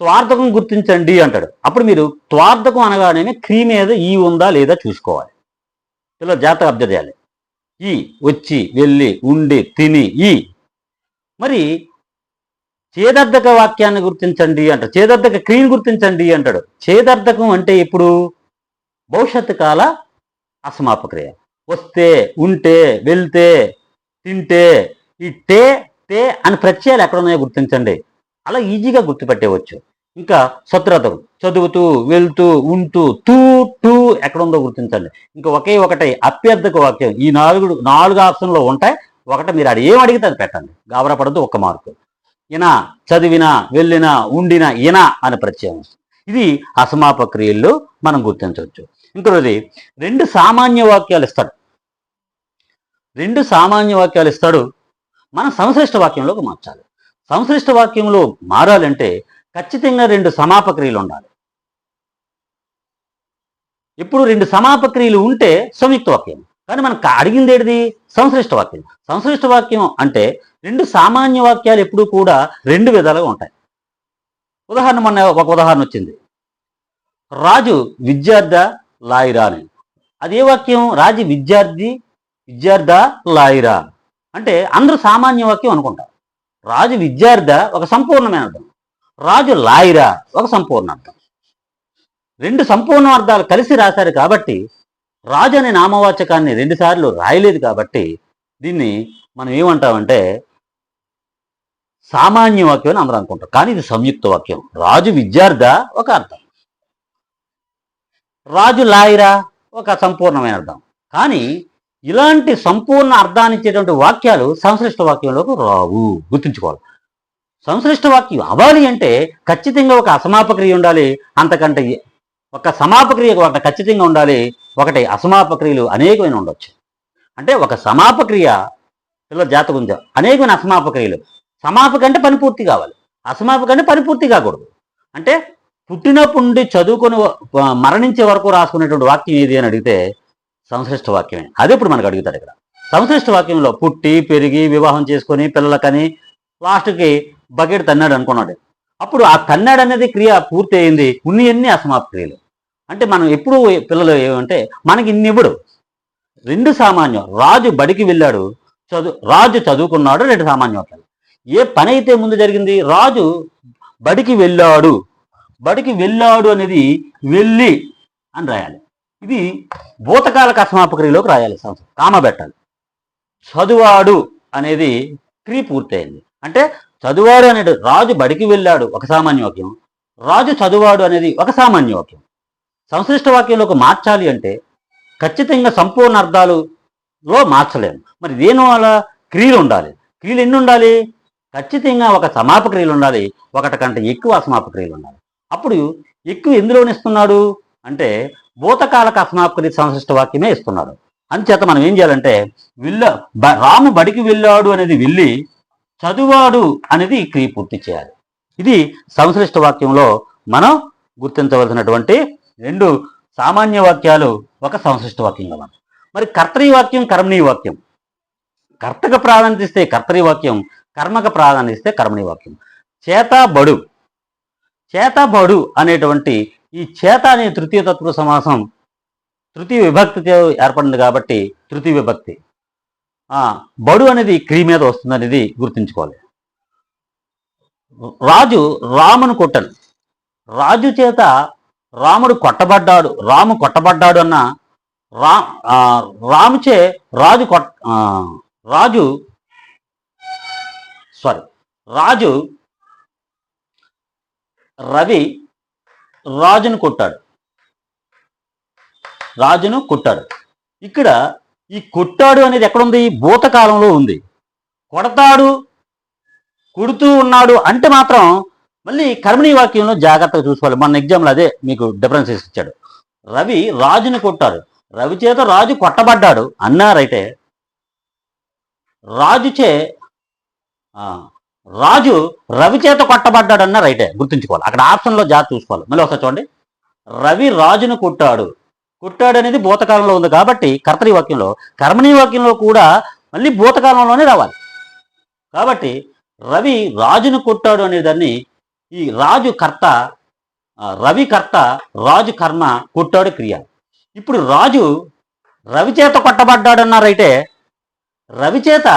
త్వార్థకం గుర్తించండి అంటాడు. అప్పుడు మీరు త్వార్థకం అనగానే క్రీ మీద ఈ ఉందా లేదా చూసుకోవాలి. ఇలా జాగ్రత్తగా అబ్జర్వ్ చేయాలి. ఈ వచ్చి, వెళ్ళి, ఉండి, తిని, ఈ. మరి చేదర్థక వాక్యాన్ని గుర్తించండి అంటాడు, చేదర్థక క్రియను గుర్తించండి అంటాడు. చేదర్థకం అంటే ఇప్పుడు భవిష్యత్తు కాల అసమాపక్రియ. వస్తే, ఉంటే, వెళ్తే, తింటే, ఈ టే తే అని ప్రత్యయాలు ఎక్కడ ఉన్నాయో గుర్తించండి. అలా ఈజీగా గుర్తుపెట్టేవచ్చు. ఇంకా సత్రథకం, చదువుతూ, వెళ్తూ, ఉంటూ, తూ టూ ఎక్కడ ఉందో గుర్తించండి. ఇంకా ఒకటే అభ్యర్థక వాక్యం. ఈ నాలుగు ఆప్షన్లో ఉంటాయి. ఒకటి మీరు అది ఏం అడిగితే అది పెట్టండి, గాబరా పడద్దు. 1 మార్కు. ఇన, చదివిన, వెళ్ళిన, ఉండిన, ఇన అనే ప్రత్యయం. ఇది అసమాపక్రియల్లో మనం గుర్తించవచ్చు. ఇంకోది 2 సామాన్య వాక్యాలు ఇస్తాడు. 2 సామాన్య వాక్యాలు ఇస్తాడు. మనం సంశ్లిష్ట వాక్యంలోకి మార్చాలి. సంశ్లిష్ట వాక్యంలో మారాలంటే ఖచ్చితంగా 2 సమాపక్రియలు ఉండాలి. ఇప్పుడు 2 సమాపక్రియలు ఉంటే సంయుక్త వాక్యం. కానీ మనకు అడిగింది ఏంటిది? సంశ్లిష్ట వాక్యం. సంశ్లిష్ట వాక్యం అంటే 2 సామాన్య వాక్యాలు ఎప్పుడూ కూడా 2 విధాలుగా ఉంటాయి. ఉదాహరణ, మొన్న ఒక ఉదాహరణ వచ్చింది, రాజు విద్యార్థి లాయిరా అని. అదే వాక్యం రాజు విద్యార్థి లాయిరా అంటే అందరూ సామాన్య వాక్యం అనుకుంటారు. రాజు విద్యార్థి ఒక సంపూర్ణమైన అర్థం, రాజు లాయిరా ఒక సంపూర్ణ అర్థం. 2 సంపూర్ణ అర్థాలు కలిసి రాశారు కాబట్టి రాజు అనే నామవాచకాన్ని 2 సార్లు రాయలేదు కాబట్టి దీన్ని మనం ఏమంటామంటే సామాన్య వాక్యం అని అందరూ అనుకుంటాం. కానీ ఇది సంయుక్త వాక్యం. రాజు విద్యార్థి ఒక అర్థం, రాజు లాయిరా ఒక సంపూర్ణమైన అర్థం. కానీ ఇలాంటి సంపూర్ణ అర్థాన్ని ఇచ్చేటువంటి వాక్యాలు సంశ్లిష్ట వాక్యంలోకి రావు. గుర్తుంచుకోవాలి. సంశ్లిష్ట వాక్యం అవ్వాలి అంటే ఖచ్చితంగా ఒక అసమాపక్రియ ఉండాలి. అంతకంటే ఒక సమాపక్రియ ఒకటి ఖచ్చితంగా ఉండాలి. ఒకటి అసమాపక్రియలు అనేకమైన ఉండొచ్చు. అంటే ఒక సమాపక్రియ పిల్లల జాతకం అనేకమైన అసమాపక్రియలు. సమాపక అంటే పని పూర్తి కావాలి, అసమాపక అంటే పని పూర్తి కాకూడదు. అంటే పుట్టినప్పటి నుండి చదువుకొని మరణించే వరకు రాసుకునేటువంటి వాక్యం ఏది అని అడిగితే సంశ్లిష్ట వాక్యమే. అదే ఇప్పుడు మనకు అడుగుతాడు ఇక్కడ. సంశ్లిష్ట వాక్యంలో పుట్టి, పెరిగి, వివాహం చేసుకొని, పిల్లలకని లాస్ట్కి బకెట్ తన్నాడు అనుకున్నాడు. అప్పుడు ఆ తన్నాడు అనేది క్రియ పూర్తి అయింది. ఎన్ని అసమాప్త క్రియలు. అంటే మనం ఎప్పుడు పిల్లలు ఏమంటే మనకి ఇన్ని ఇవ్వడు. 2 సామాన్యం. రాజు బడికి వెళ్ళాడు, రాజు చదువుకున్నాడు. 2 సామాన్య వాక్యాలు. ఏ పని అయితే ముందు జరిగింది? రాజు బడికి వెళ్ళాడు. బడికి వెళ్ళాడు అనేది వెళ్ళి అని రాయాలి. ఇది భూతకాలక అసమాపక్రియలోకి రాయాలి. కామ పెట్టాలి. చదువాడు అనేది క్రియ పూర్తయింది. అంటే చదువాడు అనేది రాజు బడికి వెళ్ళాడు ఒక సామాన్య వాక్యం, రాజు చదువాడు అనేది ఒక సామాన్య వాక్యం. సంశ్లిష్ట వాక్యంలోకి మార్చాలి అంటే ఖచ్చితంగా సంపూర్ణ అర్థాలులో మార్చలేము. మరి దేని వల్ల క్రియలు ఉండాలి. క్రియలు ఎన్ని ఉండాలి? ఖచ్చితంగా ఒక సమాపక్రియలు ఉండాలి, ఒకటి కంటే ఎక్కువ అసమాపక్రియలు ఉండాలి. అప్పుడు ఎక్కువ ఎందులోని ఇస్తున్నాడు అంటే భూతకాలక అసమాపక్రియ సంశ్లిష్ట వాక్యమే ఇస్తున్నాడు. అందుచేత మనం ఏం చేయాలంటే రాము బడికి వెళ్ళాడు అనేది వెళ్ళి, చదువాడు అనేది క్రియ పూర్తి చేయాలి. ఇది సంశ్లిష్ట వాక్యంలో మనం గుర్తించవలసినటువంటి 2 సామాన్య వాక్యాలు, ఒక సంశ్లిష్ట వాక్యంగా మనం. మరి కర్తరీ వాక్యం, కర్మణీ వాక్యం. కర్తక ప్రాధాన్యత ఇస్తే కర్తరీ వాక్యం, కర్మక ప్రాధాన్యత ఇస్తే కర్మణీ వాక్యం. చేతబడు, చేతబడు అనేటువంటి ఈ చేత అనే తృతీయ తత్పురుష సమాసం తృతీయ విభక్తితో ఏర్పడింది కాబట్టి తృతీయ విభక్తి. బడు అనేది క్రియ మీద వస్తుంది అనేది గుర్తుంచుకోవాలి. రాజు రామును కొట్టను. రాజు చేత రాముడు కొట్టబడ్డాడు, రాము కొట్టబడ్డాడు అన్న రాముచే రాజు రవి రాజును కొట్టాడు. ఇక్కడ ఈ కొట్టాడు అనేది ఎక్కడుంది? భూతకాలంలో ఉంది. కుడుతూ ఉన్నాడు అంటే మాత్రం మళ్ళీ కర్మణీ వాక్యంలో జాగ్రత్తగా చూసుకోవాలి. మన ఎగ్జామ్లో అదే మీకు డిఫరెన్సెస్ ఇచ్చాడు. రవి రాజుని కొట్టాడు, రవి చేత రాజు కొట్టబడ్డాడు అన్నారైతే రాజుచే రాజు రవి చేత కొట్టబడ్డాడు అన్న రైటే, గుర్తుంచుకోవాలి. అక్కడ ఆప్షన్లో జాగ్రత్త చూసుకోవాలి. మళ్ళీ ఒకసారి చూడండి, రవి రాజును కొట్టాడు, కొట్టాడు అనేది భూతకాలంలో ఉంది కాబట్టి కర్తరి వాక్యంలో, కర్మణీ వాక్యంలో కూడా మళ్ళీ భూతకాలంలోనే రావాలి. కాబట్టి రవి రాజును కొట్టాడు అనేదాన్ని ఈ రాజు కర్త, రవి కర్త, రాజు కర్మ, కొట్టాడు క్రియ. ఇప్పుడు రాజు రవి చేత కొట్టబడ్డాడన్న రైటే, రవి చేత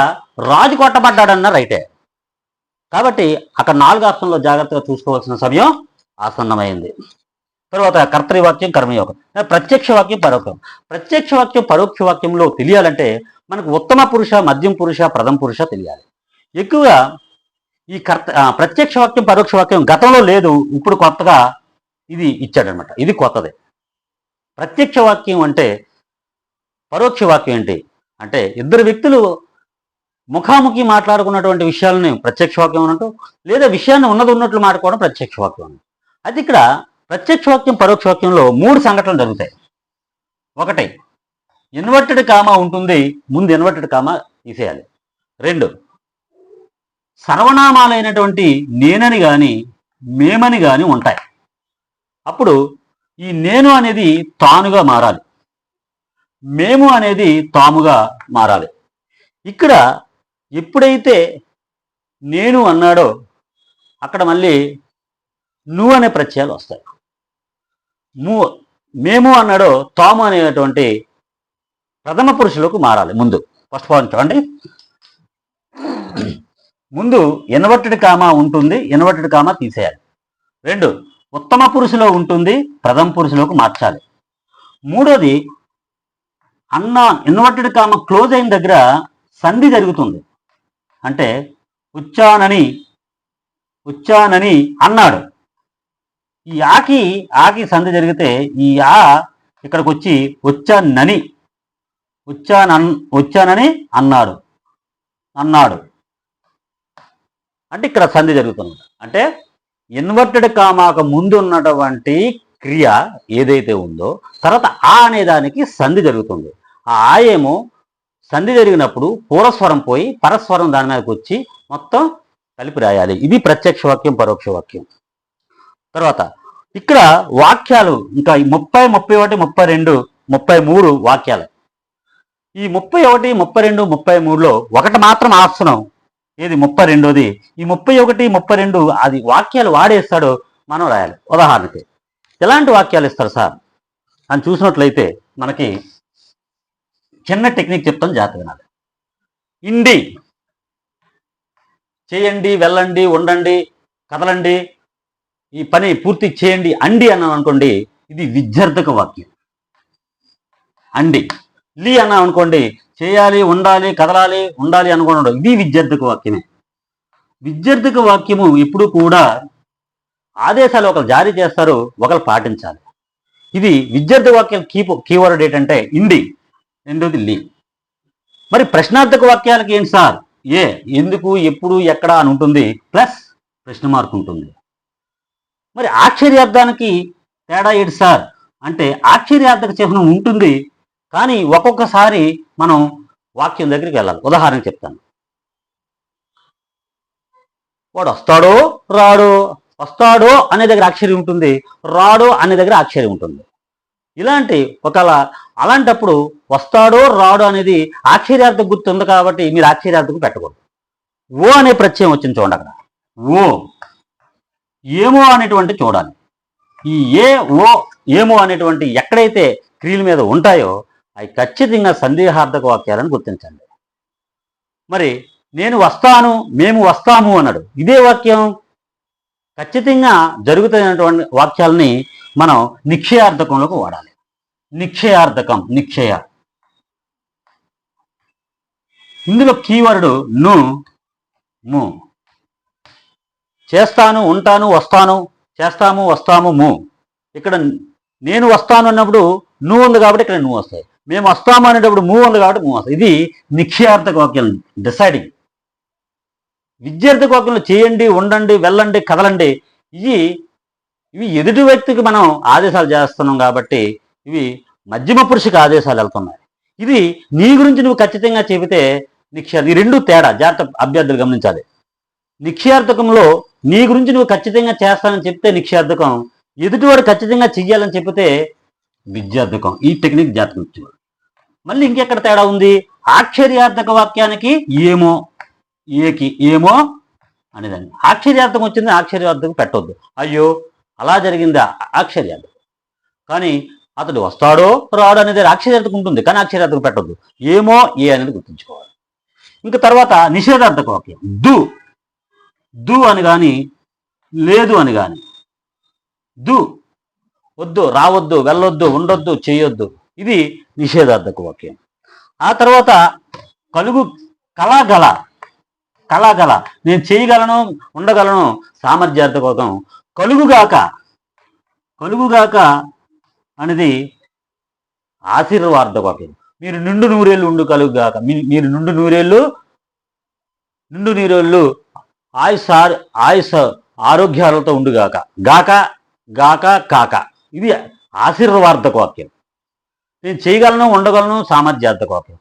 రాజు కొట్టబడ్డాడన్న రైటే. కాబట్టి అక్కడ 4 ఆప్షన్లో జాగ్రత్తగా చూసుకోవాల్సిన సమయం ఆసన్నమైంది. తర్వాత కర్తరి వాక్యం, కర్మయోగం, ప్రత్యక్ష వాక్యం, పరోక్షం. ప్రత్యక్ష వాక్యం పరోక్ష వాక్యంలో తెలియాలంటే మనకు ఉత్తమ పురుష, మధ్యం పురుష, ప్రథమ పురుష తెలియాలి. ఎక్కువగా ఈ ప్రత్యక్ష వాక్యం పరోక్ష వాక్యం గతంలో లేదు, ఇప్పుడు కొత్తగా ఇది ఇచ్చాడనమాట. ఇది కొత్తదే. ప్రత్యక్ష వాక్యం అంటే, పరోక్ష వాక్యం ఏంటి అంటే ఇద్దరు వ్యక్తులు ముఖాముఖి మాట్లాడుకున్నటువంటి విషయాలని ప్రత్యక్ష వాక్యం అన్నట్టు, లేదా విషయాన్ని ఉన్నట్లు మాట్లాడుకోవడం ప్రత్యక్ష వాక్యం అన్నట్టు. అయితే ఇక్కడ ప్రత్యక్ష వాక్యం పరోక్ష వాక్యంలో 3 సంఘటనలు జరుగుతాయి. ఒకటి, ఇన్వర్టెడ్ కామా ఉంటుంది, ముందు ఇన్వర్టెడ్ కామా తీసేయాలి. 2, సర్వనామాలైనటువంటి నేనని కానీ మేమని కానీ ఉంటాయి. అప్పుడు ఈ నేను అనేది తానుగా మారాలి, మేము అనేది తాముగా మారాలి. ఇక్కడ ఎప్పుడైతే నేను అన్నాడో అక్కడ మళ్ళీ నువ్వు అనే ప్రత్యయాలు వస్తాయి. మేము అన్నాడో తాము అనేటువంటి ప్రథమ పురుషులకు మారాలి. ముందు ఫస్ట్ పాయింట్ చూడండి, ముందు ఇన్వర్టెడ్ కామా ఉంటుంది, ఇన్వర్టెడ్ కామా తీసేయాలి. 2, ఉత్తమ పురుషులో ఉంటుంది, ప్రథమ పురుషులకు మార్చాలి. 3వది, అన్న ఇన్వర్టెడ్ కామా క్లోజ్ అయిన దగ్గర సంధి జరుగుతుంది. అంటే వచ్చానని అన్నాడు. ఈ ఆకి సంధి జరిగితే ఈ ఇక్కడికి వచ్చి వచ్చానని అన్నాడు అంటే ఇక్కడ సంధి జరుగుతుంది. అంటే ఇన్వర్టెడ్ కామాకు ముందు ఉన్నటువంటి క్రియ ఏదైతే ఉందో తర్వాత అనే దానికి సంధి జరుగుతుంది. ఆ ఏమో సంధి జరిగినప్పుడు పూర్వస్వరం పోయి పరస్వరం దాని మీదకి వచ్చి మొత్తం కలిపి రాయాలి. ఇది ప్రత్యక్ష వాక్యం పరోక్ష వాక్యం. తర్వాత ఇక్కడ వాక్యాలు ఇంకా 30, 31, 32, 33 వాక్యాలు. ఈ 31, 32, 33లో ఒకటి మాత్రం ఆప్షనం ఏది 32ది. ఈ 31, 32 అది వాక్యాలు వాడేస్తాడు, మనం రాయాలి. ఉదాహరణకి ఎలాంటి వాక్యాలు ఇస్తారు సార్ అని చూసినట్లయితే మనకి చిన్న టెక్నిక్ చెప్తాను, జాగ్రత్త వినాలి. ఇండి, చేయండి, వెళ్ళండి, ఉండండి, కదలండి, ఈ పని పూర్తి చేయండి. అండి అన్నాం అనుకోండి, ఇది విద్యార్థక వాక్యం. అండి. లీ అన్నాం అనుకోండి, చేయాలి, ఉండాలి, కదలాలి, ఉండాలి అనుకోండి, ఇది విద్యార్థక వాక్యమే. విద్యార్థక వాక్యము ఎప్పుడు కూడా ఆదేశాలు ఒకరు జారీ చేస్తారు, ఒకరు పాటించాలి. ఇది విద్యార్థక వాక్యం కీవర్డ్ ఏంటంటే ఇండి, రెండోది లీ. మరి ప్రశ్నార్థక వాక్యాలకి ఏంటి సార్? ఏ, ఎందుకు, ఎప్పుడు, ఎక్కడ అని ఉంటుంది, ప్లస్ ప్రశ్న మార్క్ ఉంటుంది. మరి ఆశ్చర్యార్థానికి తేడా ఏంటి సార్ అంటే ఆశ్చర్యార్థక చిహ్నం ఉంటుంది, కానీ ఒక్కొక్కసారి మనం వాక్యం దగ్గరికి వెళ్ళాలి. ఉదాహరణ చెప్తాను. వాడు వస్తాడో రాడో, వస్తాడో అనే దగ్గర ఆశ్చర్యం ఉంటుంది, రాడో అనే దగ్గర ఆశ్చర్యం ఉంటుంది. అలాంటప్పుడు వస్తాడో రాడో అనేది ఆశ్చర్యార్థకు గుర్తుంది కాబట్టి మీరు ఆశ్చర్యార్థకు పెట్టకూడదు. ఓ అనే ప్రత్యయం వచ్చింది చూడండి అక్కడ. ఓ, ఏమో అనేటువంటి చూడాలి. ఈ ఏమో అనేటువంటి ఎక్కడైతే క్రియల మీద ఉంటాయో అవి ఖచ్చితంగా సందేహార్థక వాక్యాలను గుర్తించండి. మరి నేను వస్తాను, మేము వస్తాము అన్నాడు, ఇదే వాక్యం ఖచ్చితంగా జరుగుతున్నటువంటి వాక్యాలని మనం నిక్షయార్థకంలోకి వాడాలి. నిక్షయార్థకం, నిక్షయ. ఇందులో కీవర్డ్ ను, ము. చేస్తాను, ఉంటాను, వస్తాను, చేస్తాము, వస్తాము, ము. ఇక్కడ నేను వస్తాను అన్నప్పుడు నువ్వు ఉంది కాబట్టి ఇక్కడ నువ్వు వస్తాయి. మేము వస్తాము అనేటప్పుడు ము ఉంది కాబట్టి ము వస్తాయి. ఇది నిక్షయార్థక వాక్యం, డిసైడింగ్. విద్యార్థి వాక్యంలో చేయండి, ఉండండి, వెళ్ళండి, కదలండి, ఇవి ఇవి ఎదుటి వ్యక్తికి మనం ఆదేశాలు చేస్తున్నాం కాబట్టి ఇవి మధ్యమ పురుషుకి ఆదేశాలు వెళ్తున్నాయి. ఇది నీ గురించి నువ్వు ఖచ్చితంగా చెబితే ఈ రెండు తేడా జాగ్రత్త అభ్యర్థులు గమనించాలి. నిశ్చయార్థకంలో నీ గురించి నువ్వు ఖచ్చితంగా చేస్తానని చెప్తే నిశ్చయార్థకం, ఎదుటివాడు ఖచ్చితంగా చెయ్యాలని చెప్తే విద్యార్థకం. ఈ టెక్నిక్ జాగ్రత్త. మళ్ళీ ఇంకెక్కడ తేడా ఉంది? ఆశ్చర్యార్థక వాక్యానికి ఏమో, ఏకి ఏమో అనేదాన్ని ఆశ్చర్యార్థం వచ్చింది, ఆశ్చర్యార్థకం పెట్టొద్దు. అయ్యో అలా జరిగిందా ఆశ్చర్యార్థం. కానీ అతడు వస్తాడో రాడో అనేది ఆశ్చర్యార్థకం ఉంటుంది, కానీ ఆశ్చర్యార్థకం పెట్టొద్దు. ఏమో ఏ అనేది గుర్తుంచుకోవాలి. ఇంకా తర్వాత నిషేధార్థక వాక్యం దు అని కానీ లేదు అని కానీ, వద్దు, రావద్దు, వెళ్ళొద్దు, ఉండొద్దు, చేయొద్దు, ఇది నిషేధార్థక వాక్యం. ఆ తర్వాత కళాగల నేను చేయగలను, ఉండగలను, సామర్థ్యార్థక వాక్యం. కలుగుగాక అనేది ఆశీర్వాదార్థక వాక్యం. మీరు నిండు నూరేళ్ళు ఉండు కలుగుగాక, మీరు నిండు నూరేళ్ళు ఆయుష్ ఆరోగ్యాలతో ఉండుగాక, కాక ఇది ఆశీర్వాదార్థక వాక్యం. నేను చేయగలను, ఉండగలను, సామర్థ్యార్థక వాక్యం.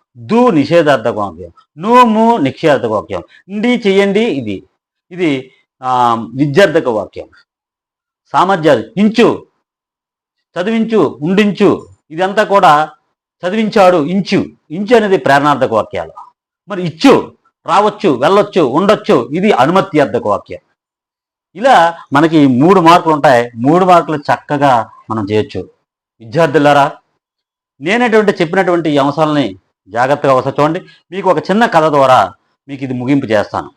నిషేధార్థక వాక్యం. ము నిశ్చయార్థక వాక్యం. చెయ్యండి, ఇది విద్యార్థక వాక్యం. సామర్థ్యాలు చదివించు, ఉండించు, ఇదంతా కూడా చదివించాడు. ఇంచు అనేది ప్రేరణార్థక వాక్యాలు. మరి రావచ్చు, వెళ్ళొచ్చు, ఉండొచ్చు, ఇది అనుమత్యార్థక వాక్యం. ఇలా మనకి 3 మార్కులు ఉంటాయి. 3 మార్కులు చక్కగా మనం చేయొచ్చు. విద్యార్థులారా, చెప్పినటువంటి ఈ అంశాలని జాగ్రత్తగా ఒకసారి చూడండి. మీకు ఒక చిన్న కథ ద్వారా మీకు ఇది ముగింపు చేస్తాను.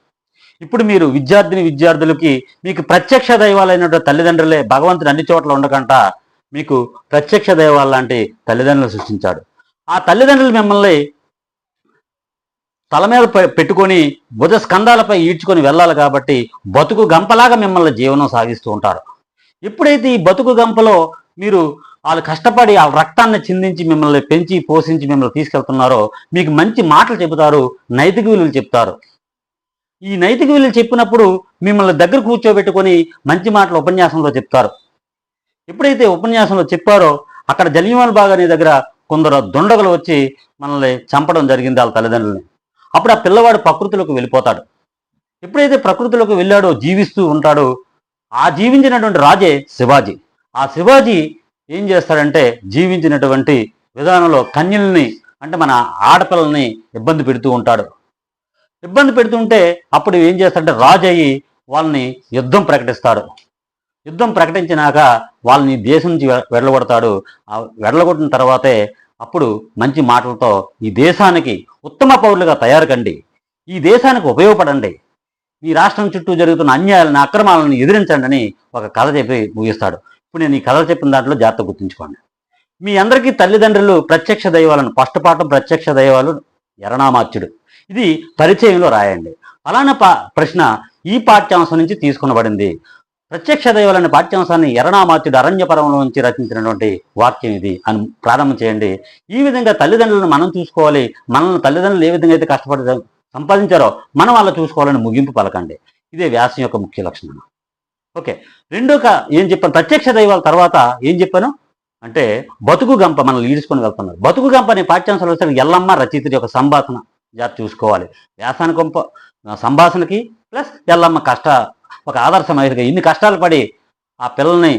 ఇప్పుడు మీరు విద్యార్థులకి మీకు ప్రత్యక్ష దైవాలైనటువంటి తల్లిదండ్రులే భగవంతుడు అన్ని చోట్ల ఉండకంట మీకు ప్రత్యక్ష దైవాలు లాంటి తల్లిదండ్రులు సృష్టించాడు. ఆ తల్లిదండ్రులు మిమ్మల్ని తల మీద పెట్టుకొని భుజ స్కంధాలపై ఈడ్చుకొని వెళ్ళాలి కాబట్టి బతుకు గంపలాగా మిమ్మల్ని జీవనం సాగిస్తూ ఉంటారు. ఎప్పుడైతే ఈ బతుకు గంపలో మీరు వాళ్ళు కష్టపడి వాళ్ళ రక్తాన్ని చిందించి మిమ్మల్ని పెంచి పోషించి మిమ్మల్ని తీసుకెళ్తున్నారో మీకు మంచి మాటలు చెబుతారు, నైతిక విలువలు చెప్తారు. ఈ నైతిక విలువలు చెప్పినప్పుడు మిమ్మల్ని దగ్గర కూర్చోబెట్టుకొని మంచి మాటలు ఉపన్యాసంలో చెప్తారు. ఎప్పుడైతే ఉపన్యాసంలో చెప్పారో అక్కడ జలియన్వాలా బాగ్ అనే దగ్గర కొందరు దుండగులు వచ్చి మనల్ని చంపడం జరిగింది వాళ్ళ తల్లిదండ్రులని. అప్పుడు ఆ పిల్లవాడు ప్రకృతిలోకి వెళ్ళిపోతాడు. ఎప్పుడైతే ప్రకృతిలోకి వెళ్ళాడో జీవిస్తూ ఉంటాడో ఆ జీవించినటువంటి రాజే శివాజీ. ఆ శివాజీ ఏం చేస్తాడంటే జీవించినటువంటి విధానంలో కన్యల్ని అంటే మన ఆడపిల్లల్ని ఇబ్బంది పెడుతూ ఉంటాడు. ఇబ్బంది పెడుతుంటే అప్పుడు ఏం చేస్తాడంటే రాజు అయ్యి వాళ్ళని యుద్ధం ప్రకటిస్తాడు. యుద్ధం ప్రకటించినాక వాళ్ళని దేశం నుంచి వెళ్ళగొడతాడు. ఆ వెళ్ళగొట్టిన తర్వాతే అప్పుడు మంచి మాటలతో ఈ దేశానికి ఉత్తమ పౌరులుగా తయారు కండి, ఈ దేశానికి ఉపయోగపడండి, ఈ రాష్ట్రం చుట్టూ జరుగుతున్న అన్యాయాలను అక్రమాలను ఎదిరించండి అని ఒక కథ చెప్పి ముగిస్తాడు. ఇప్పుడు నేను ఈ కథ చెప్పిన దాంట్లో జాగ్రత్త గుర్తుంచుకోండి. మీ అందరికీ తల్లిదండ్రులు ప్రత్యక్ష దైవాలను ఫస్ట్ పాఠం ప్రత్యక్ష దైవాలు ఎరణామాత్యుడు, ఇది పరిచయంలో రాయండి. అలానే ప్రశ్న ఈ పాఠ్యాంశం నుంచి తీసుకునబడింది. ప్రత్యక్ష దైవాలనే పాఠ్యాంశాన్ని ఎరణామాత్యుడు అరణ్యపర్వంలో నుంచి రచించినటువంటి వాక్యం ఇది అని ప్రారంభం చేయండి. ఈ విధంగా తల్లిదండ్రులను మనం చూసుకోవాలి. మనల్ని తల్లిదండ్రులు ఏ విధంగా అయితే కష్టపడి సంపాదించారో మనం వాళ్ళ చూసుకోవాలని ముగింపు పలకండి. ఇదే వ్యాసం యొక్క ముఖ్య లక్షణం. ఓకే, ఏం చెప్పాను? ప్రత్యక్ష దైవాల తర్వాత ఏం చెప్పాను అంటే బతుకు గంప మనల్ని ఈడ్చుకొని వెళ్తున్నారు. బతుకు గంప అనే పాఠ్యాంశాలు వస్తే ఎల్లమ్మ రచయిత యొక్క సంభాషణ జాగ్రత్త చూసుకోవాలి. వ్యాసానికి సంభాషణకి ప్లస్ ఎల్లమ్మ ఒక ఆదర్శ మహిళగా ఇన్ని కష్టాలు పడి ఆ పిల్లల్ని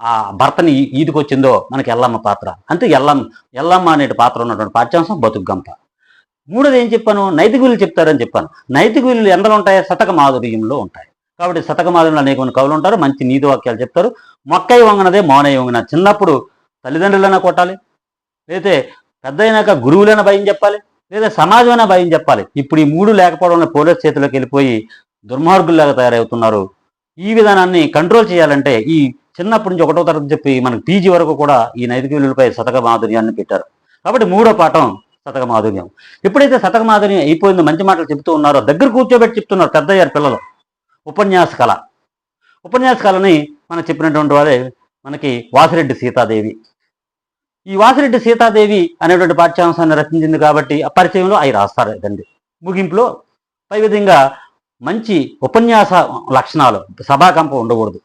ఆ భర్తని ఈదుకొచ్చిందో మనకి ఎల్లమ్మ పాత్ర. అంతే ఎల్లమ్మ అనే పాత్ర ఉన్నటువంటి పాఠ్యాంశం బతుకు గంప. మూడోది ఏం చెప్పాను? నైతిక విలువలు చెప్తారని చెప్పాను. నైతిక విలువలు ఎందులో ఉంటాయి? శతక మాధుర్యంలో ఉంటాయి. కాబట్టి శతక మాధుర్యంలో అనేక కవులు ఉంటారు, మంచి నీతి వాక్యాలు చెప్తారు. మొక్కై వంగనదే మౌనై వంగన. చిన్నప్పుడు తల్లిదండ్రులైనా కొట్టాలి, లేదా పెద్ద అయినాక గురువులైనా భయం చెప్పాలి, లేదా సమాజమైనా భయం చెప్పాలి. ఇప్పుడు ఈ 3 లేకపోవడం పోలీస్ చేతిలోకి వెళ్ళిపోయి దుర్మార్గుల్లాగా తయారవుతున్నారు. ఈ విధానాన్ని కంట్రోల్ చేయాలంటే ఈ చిన్నప్పటి నుంచి 1వ తరగతి చెప్పి మనకి పీజీ వరకు కూడా ఈ నైతిక విలువలపై శతక మాధుర్యాన్ని పెట్టారు. కాబట్టి 3వ పాఠం శతక మాధుర్యం. ఎప్పుడైతే శతక మాధుర్యం అయిపోయిందో మంచి మాటలు చెప్తూ ఉన్నారో దగ్గర కూర్చోబెట్టి చెప్తున్నారు పెద్దయ్యారు పిల్లలు. ఉపన్యాస కళని మనకు చెప్పినటువంటి వారే మనకి వాసిరెడ్డి సీతాదేవి. ఈ వాసిరెడ్డి సీతాదేవి అనేటువంటి పాఠ్యాంశాన్ని రచించింది కాబట్టి ఆ పరిచయంలో అవి రాస్తారు తండ్రి. ముగింపులో పై విధంగా మంచి ఉపన్యాస లక్షణాలు, సభాకంపం ఉండకూడదు,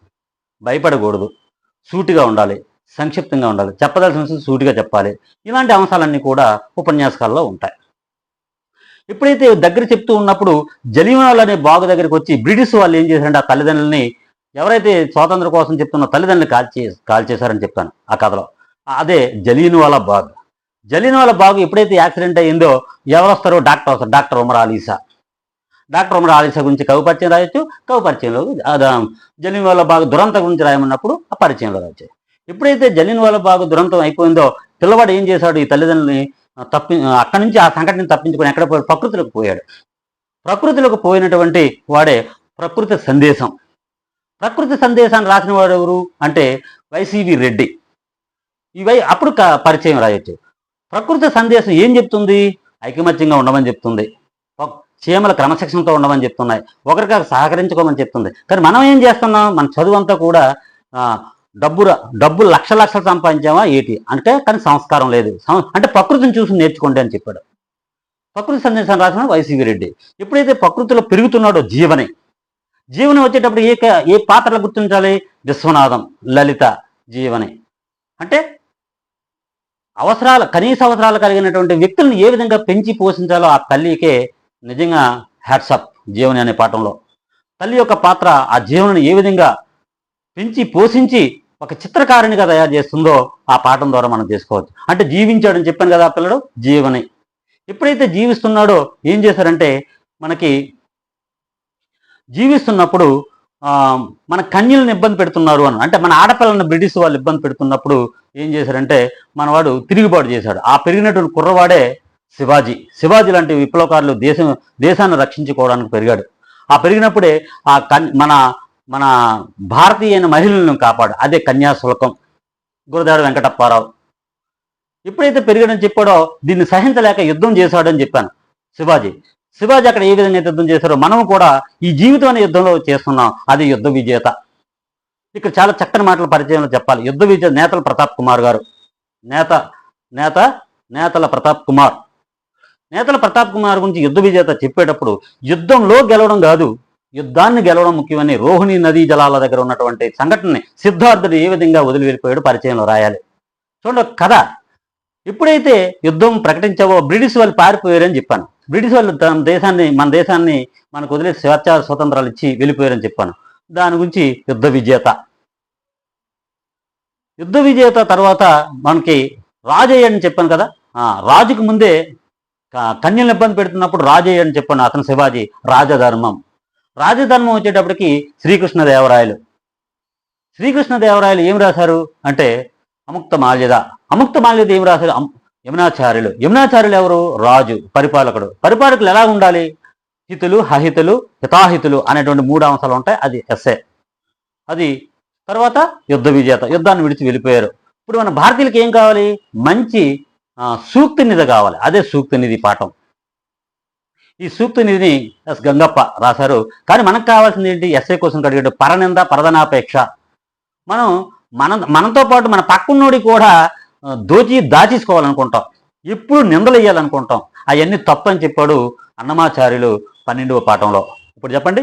భయపడకూడదు, సూటిగా ఉండాలి, సంక్షిప్తంగా ఉండాలి, చెప్పదలసిన విషయం సూటిగా చెప్పాలి. ఇలాంటి అంశాలన్నీ కూడా ఉపన్యాసకాల్లో ఉంటాయి. ఎప్పుడైతే దగ్గర చెప్తూ ఉన్నప్పుడు జలియన్వాలా అనే బాగు దగ్గరికి వచ్చి బ్రిటిష్ వాళ్ళు ఏం చేశారంటే ఆ తల్లిదండ్రులని, ఎవరైతే స్వాతంత్రం కోసం చెప్తున్న తల్లిదండ్రులు కాల్చేశారని చెప్తాను ఆ కథలో. అదే జలియన్వాలా బాగ్. జలియన్వాలా బాగు ఎప్పుడైతే యాక్సిడెంట్ అయ్యిందో ఎవరు వస్తారో డాక్టర్ వస్తారు, డాక్టర్ ఉమర్ ఆలీసా. డాక్టర్ ఉమర్ ఆలీసా గురించి కవి పరిచయం రాయొచ్చు, కవి పరిచయంలో జలియన్వాలా బాగ్ దురంతం గురించి రాయమన్నప్పుడు ఆ పరిచయంలో రాయొచ్చు. ఎప్పుడైతే జలియన్వాలా బాగ్ దురంతం అయిపోయిందో పిల్లవాడు ఏం చేశాడు, ఈ తల్లిదండ్రులని అక్కడి నుంచి ఆ సంఘటనని తప్పించుకొని ఎక్కడ పోయాడు, ప్రకృతిలోకి పోయాడు. ప్రకృతిలోకి పోయినటువంటి వాడే ప్రకృతి సందేశం. ప్రకృతి సందేశాన్ని రాసిన వాడు ఎవరు అంటే వైసివి రెడ్డి. ఇవై అప్పుడు పరిచయం రాయొచ్చు. ప్రకృతి సందేశం ఏం చెప్తుంది? ఐకమత్యంగా ఉండమని చెప్తుంది, చీమల క్రమశిక్షణతో ఉండమని చెప్తున్నాయి, ఒకరికొకరు సహకరించుకోమని చెప్తుంది. కానీ మనం ఏం చేస్తున్నాం? మన చదువు అంతా కూడా డబ్బు లక్షలు సంపాదించామా ఏటి అంటే, కానీ సంస్కారం లేదు. అంటే ప్రకృతిని చూసి నేర్చుకోండి అని చెప్పాడు. ప్రకృతి సందేశాన్ని రాసిన వైసివి రెడ్డి. ఎప్పుడైతే ప్రకృతిలో పెరుగుతున్నాడో జీవని వచ్చేటప్పుడు ఏ పాత్రలు గుర్తించాలి? విశ్వనాథం, లలిత, జీవని. అంటే కనీస అవసరాలు కలిగినటువంటి వ్యక్తులను ఏ విధంగా పెంచి పోషించాలో ఆ తల్లికే నిజంగా హ్యాట్సప్. జీవని అనే పాఠంలో తల్లి యొక్క పాత్ర ఆ జీవనని ఏ విధంగా పెంచి పోషించి ఒక చిత్రకారునిగా తయారు చేస్తుందో ఆ పాఠం ద్వారా మనం చేసుకోవచ్చు. అంటే జీవించాడని చెప్పాను కదా ఆ పిల్లడు, జీవని. ఎప్పుడైతే జీవిస్తున్నాడో ఏం చేశారంటే, మనకి జీవిస్తున్నప్పుడు మన కన్యలను ఇబ్బంది పెడుతున్నారు అని, అంటే మన ఆడపిల్లలను బ్రిటిష్ వాళ్ళు ఇబ్బంది పెడుతున్నప్పుడు ఏం చేశారంటే మనవాడు తిరుగుబాటు చేశాడు. ఆ పెరిగినటువంటి కుర్రవాడే శివాజీ లాంటి విప్లవకారులు దేశాన్ని రక్షించుకోవడానికి పెరిగాడు. ఆ పెరిగినప్పుడే మన భారతీయ మహిళలను కాపాడు, అదే కన్యాశుల్కం, గురదాడ వెంకటప్పారావు. ఎప్పుడైతే పెరిగాడని చెప్పాడో దీన్ని సహించలేక యుద్ధం చేశాడని చెప్పాను. శివాజీ అక్కడ ఏ విధంగా యుద్ధం చేశారో మనం కూడా ఈ జీవితం అనే యుద్ధంలో చేస్తున్నాం. అది యుద్ధ విజేత. ఇక్కడ చాలా చక్కని మాటల పరిచయంలో చెప్పాలి. యుద్ధ విజేత నేతల ప్రతాప్ కుమార్ గారు. నేతల ప్రతాప్ కుమార్. నేతల ప్రతాప్ కుమార్ గురించి యుద్ధ విజేత చెప్పేటప్పుడు యుద్ధంలో గెలవడం కాదు, యుద్ధాన్ని గెలవడం ముఖ్యమని రోహిణి నదీ జలాల దగ్గర ఉన్నటువంటి సంఘటనని సిద్ధార్థుడు ఏ విధంగా వదిలి వెళ్ళిపోయాడు పరిచయంలో రాయాలి. చూడండి కథ. ఎప్పుడైతే యుద్ధం ప్రకటించావో బ్రిటిష్ వాళ్ళు పారిపోయారని చెప్పాను. బ్రిటిష్ వాళ్ళు మన దేశాన్ని మనకు వదిలేసి స్వతంత్రాలు ఇచ్చి వెళ్ళిపోయారని చెప్పాను. దాని గురించి యుద్ధ విజేత తర్వాత మనకి రాజయ్య అని చెప్పాను కదా. రాజుకు ముందే కన్యలను ఇబ్బంది పెడుతున్నప్పుడు రాజయ్య అని చెప్పాను, అతను శివాజీ. రాజధర్మం వచ్చేటప్పటికి శ్రీకృష్ణదేవరాయలు ఏం రాశారు అంటే అముక్త మాల్యద ఏం రాశారు? యమునాచార్యులు ఎవరు? రాజు, పరిపాలకులు ఎలా ఉండాలి? హితులు, అహితులు, హితాహితులు అనేటువంటి 3 అంశాలు ఉంటాయి. అది ఎస్ఏ. అది తర్వాత యుద్ధ విజేత, యుద్ధాన్ని విడిచి వెళ్ళిపోయారు. ఇప్పుడు మన భారతీయులకి ఏం కావాలి? మంచి సూక్తి నిధి కావాలి. అదే సూక్తి నిధి పాఠం. ఈ సూక్తి నిధిని ఎస్ గంగప్ప రాశారు. కానీ మనకు కావాల్సింది ఏంటి? ఎస్ఏ కోసం అడిగాడు పరనింద పరదనాపేక్ష. మనతో పాటు మన పక్కన్నోడి కూడా దాచేసుకోవాలనుకుంటాం, ఎప్పుడు నిందలు వేయాలనుకుంటాం. అవన్నీ తప్పని చెప్పాడు అన్నమాచార్యులు 12వ పాఠంలో. ఇప్పుడు చెప్పండి,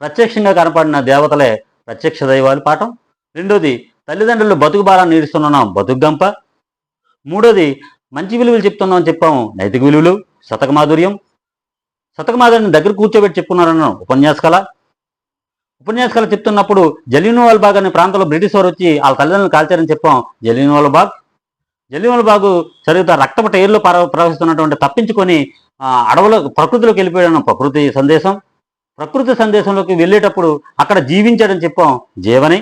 ప్రత్యక్షంగా కనపడిన దేవతలే ప్రత్యక్ష దైవాలు పాఠం. రెండోది తల్లిదండ్రులు బతుకు భారాన్ని నీరుస్తున్నాం, బతుకు గంప. మూడోది మంచి విలువలు చెప్తున్నాం అని చెప్పాము, నైతిక విలువలు. శతకమాధుర్యం దగ్గర కూర్చోబెట్టి చెప్పుకున్నారన్నాం, ఉపన్యాసకళ చెప్తున్నప్పుడు జలియన్వాలా బాగ్ అనే ప్రాంతంలో బ్రిటిష్ వారు వచ్చి వాళ్ళ తల్లిదండ్రులు కాల్చారని చెప్పాం. జలియన్వాలా బాగు చదువుతా రక్తపు టైర్లో ప్రవహిస్తున్నటువంటి తప్పించుకొని ప్రకృతిలోకి వెళ్ళిపోయాడు. ప్రకృతి సందేశంలోకి వెళ్ళేటప్పుడు అక్కడ జీవించాడని చెప్పాం, జీవని.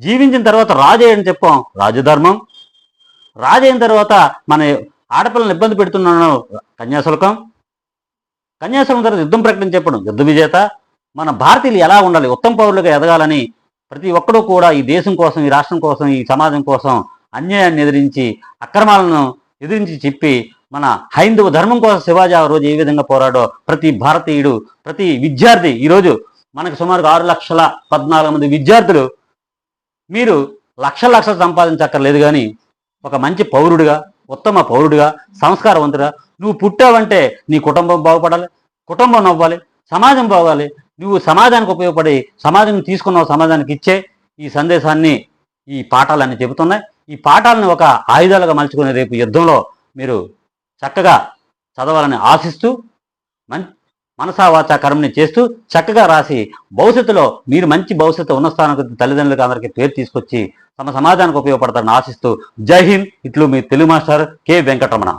జీవించిన తర్వాత రాజయ్యని చెప్పాం, రాజధర్మం. రాజైన తర్వాత మన ఆడపిల్లలను ఇబ్బంది పెడుతున్నాను, కన్యాశుల్కం తర్వాత యుద్ధం ప్రకటన చెప్పడం, యుద్ధ విజేత. మన భారతీయులు ఎలా ఉండాలి, ఉత్తమ పౌరులుగా ఎదగాలని ప్రతి ఒక్కడూ కూడా ఈ దేశం కోసం, ఈ రాష్ట్రం కోసం, ఈ సమాజం కోసం అన్యాయాన్ని ఎదిరించి, అక్రమాలను ఎదిరించి చెప్పి మన హైందవ ధర్మం కోసం శివాజీ ఆ రోజు ఏ విధంగా పోరాడో ప్రతి భారతీయుడు, ప్రతి విద్యార్థి, ఈరోజు మనకు సుమారు 6,14,000 మంది విద్యార్థులు, మీరు లక్షలు సంపాదించక్కర్లేదు, కానీ ఒక మంచి పౌరుడిగా, ఉత్తమ పౌరుడిగా, సంస్కారవంతుడిగా నువ్వు పుట్టావంటే నీ కుటుంబం బాగుపడాలి, కుటుంబం నవ్వాలి, సమాజం బాగాలి, నువ్వు సమాజానికి ఉపయోగపడి సమాజం తీసుకున్నావు, సమాజానికి ఇచ్చే ఈ సందేశాన్ని ఈ పాఠాలన్నీ చెబుతున్నాయి. ఈ పాఠాలను ఒక ఆయుధాలుగా మలుచుకునే రేపు యుద్ధంలో మీరు చక్కగా చదవాలని ఆశిస్తూ మనసా వాచా కర్మని చేస్తూ చక్కగా రాసి భవిష్యత్తులో మీరు మంచి భవిష్యత్తు ఉన్న స్థానానికి తల్లిదండ్రులకు అందరికీ పేరు తీసుకొచ్చి తమ సమాజానికి ఉపయోగపడతారని ఆశిస్తూ జై హింద్. ఇట్లు మీ తెలుగు మాస్టర్ కె వెంకటరమణ.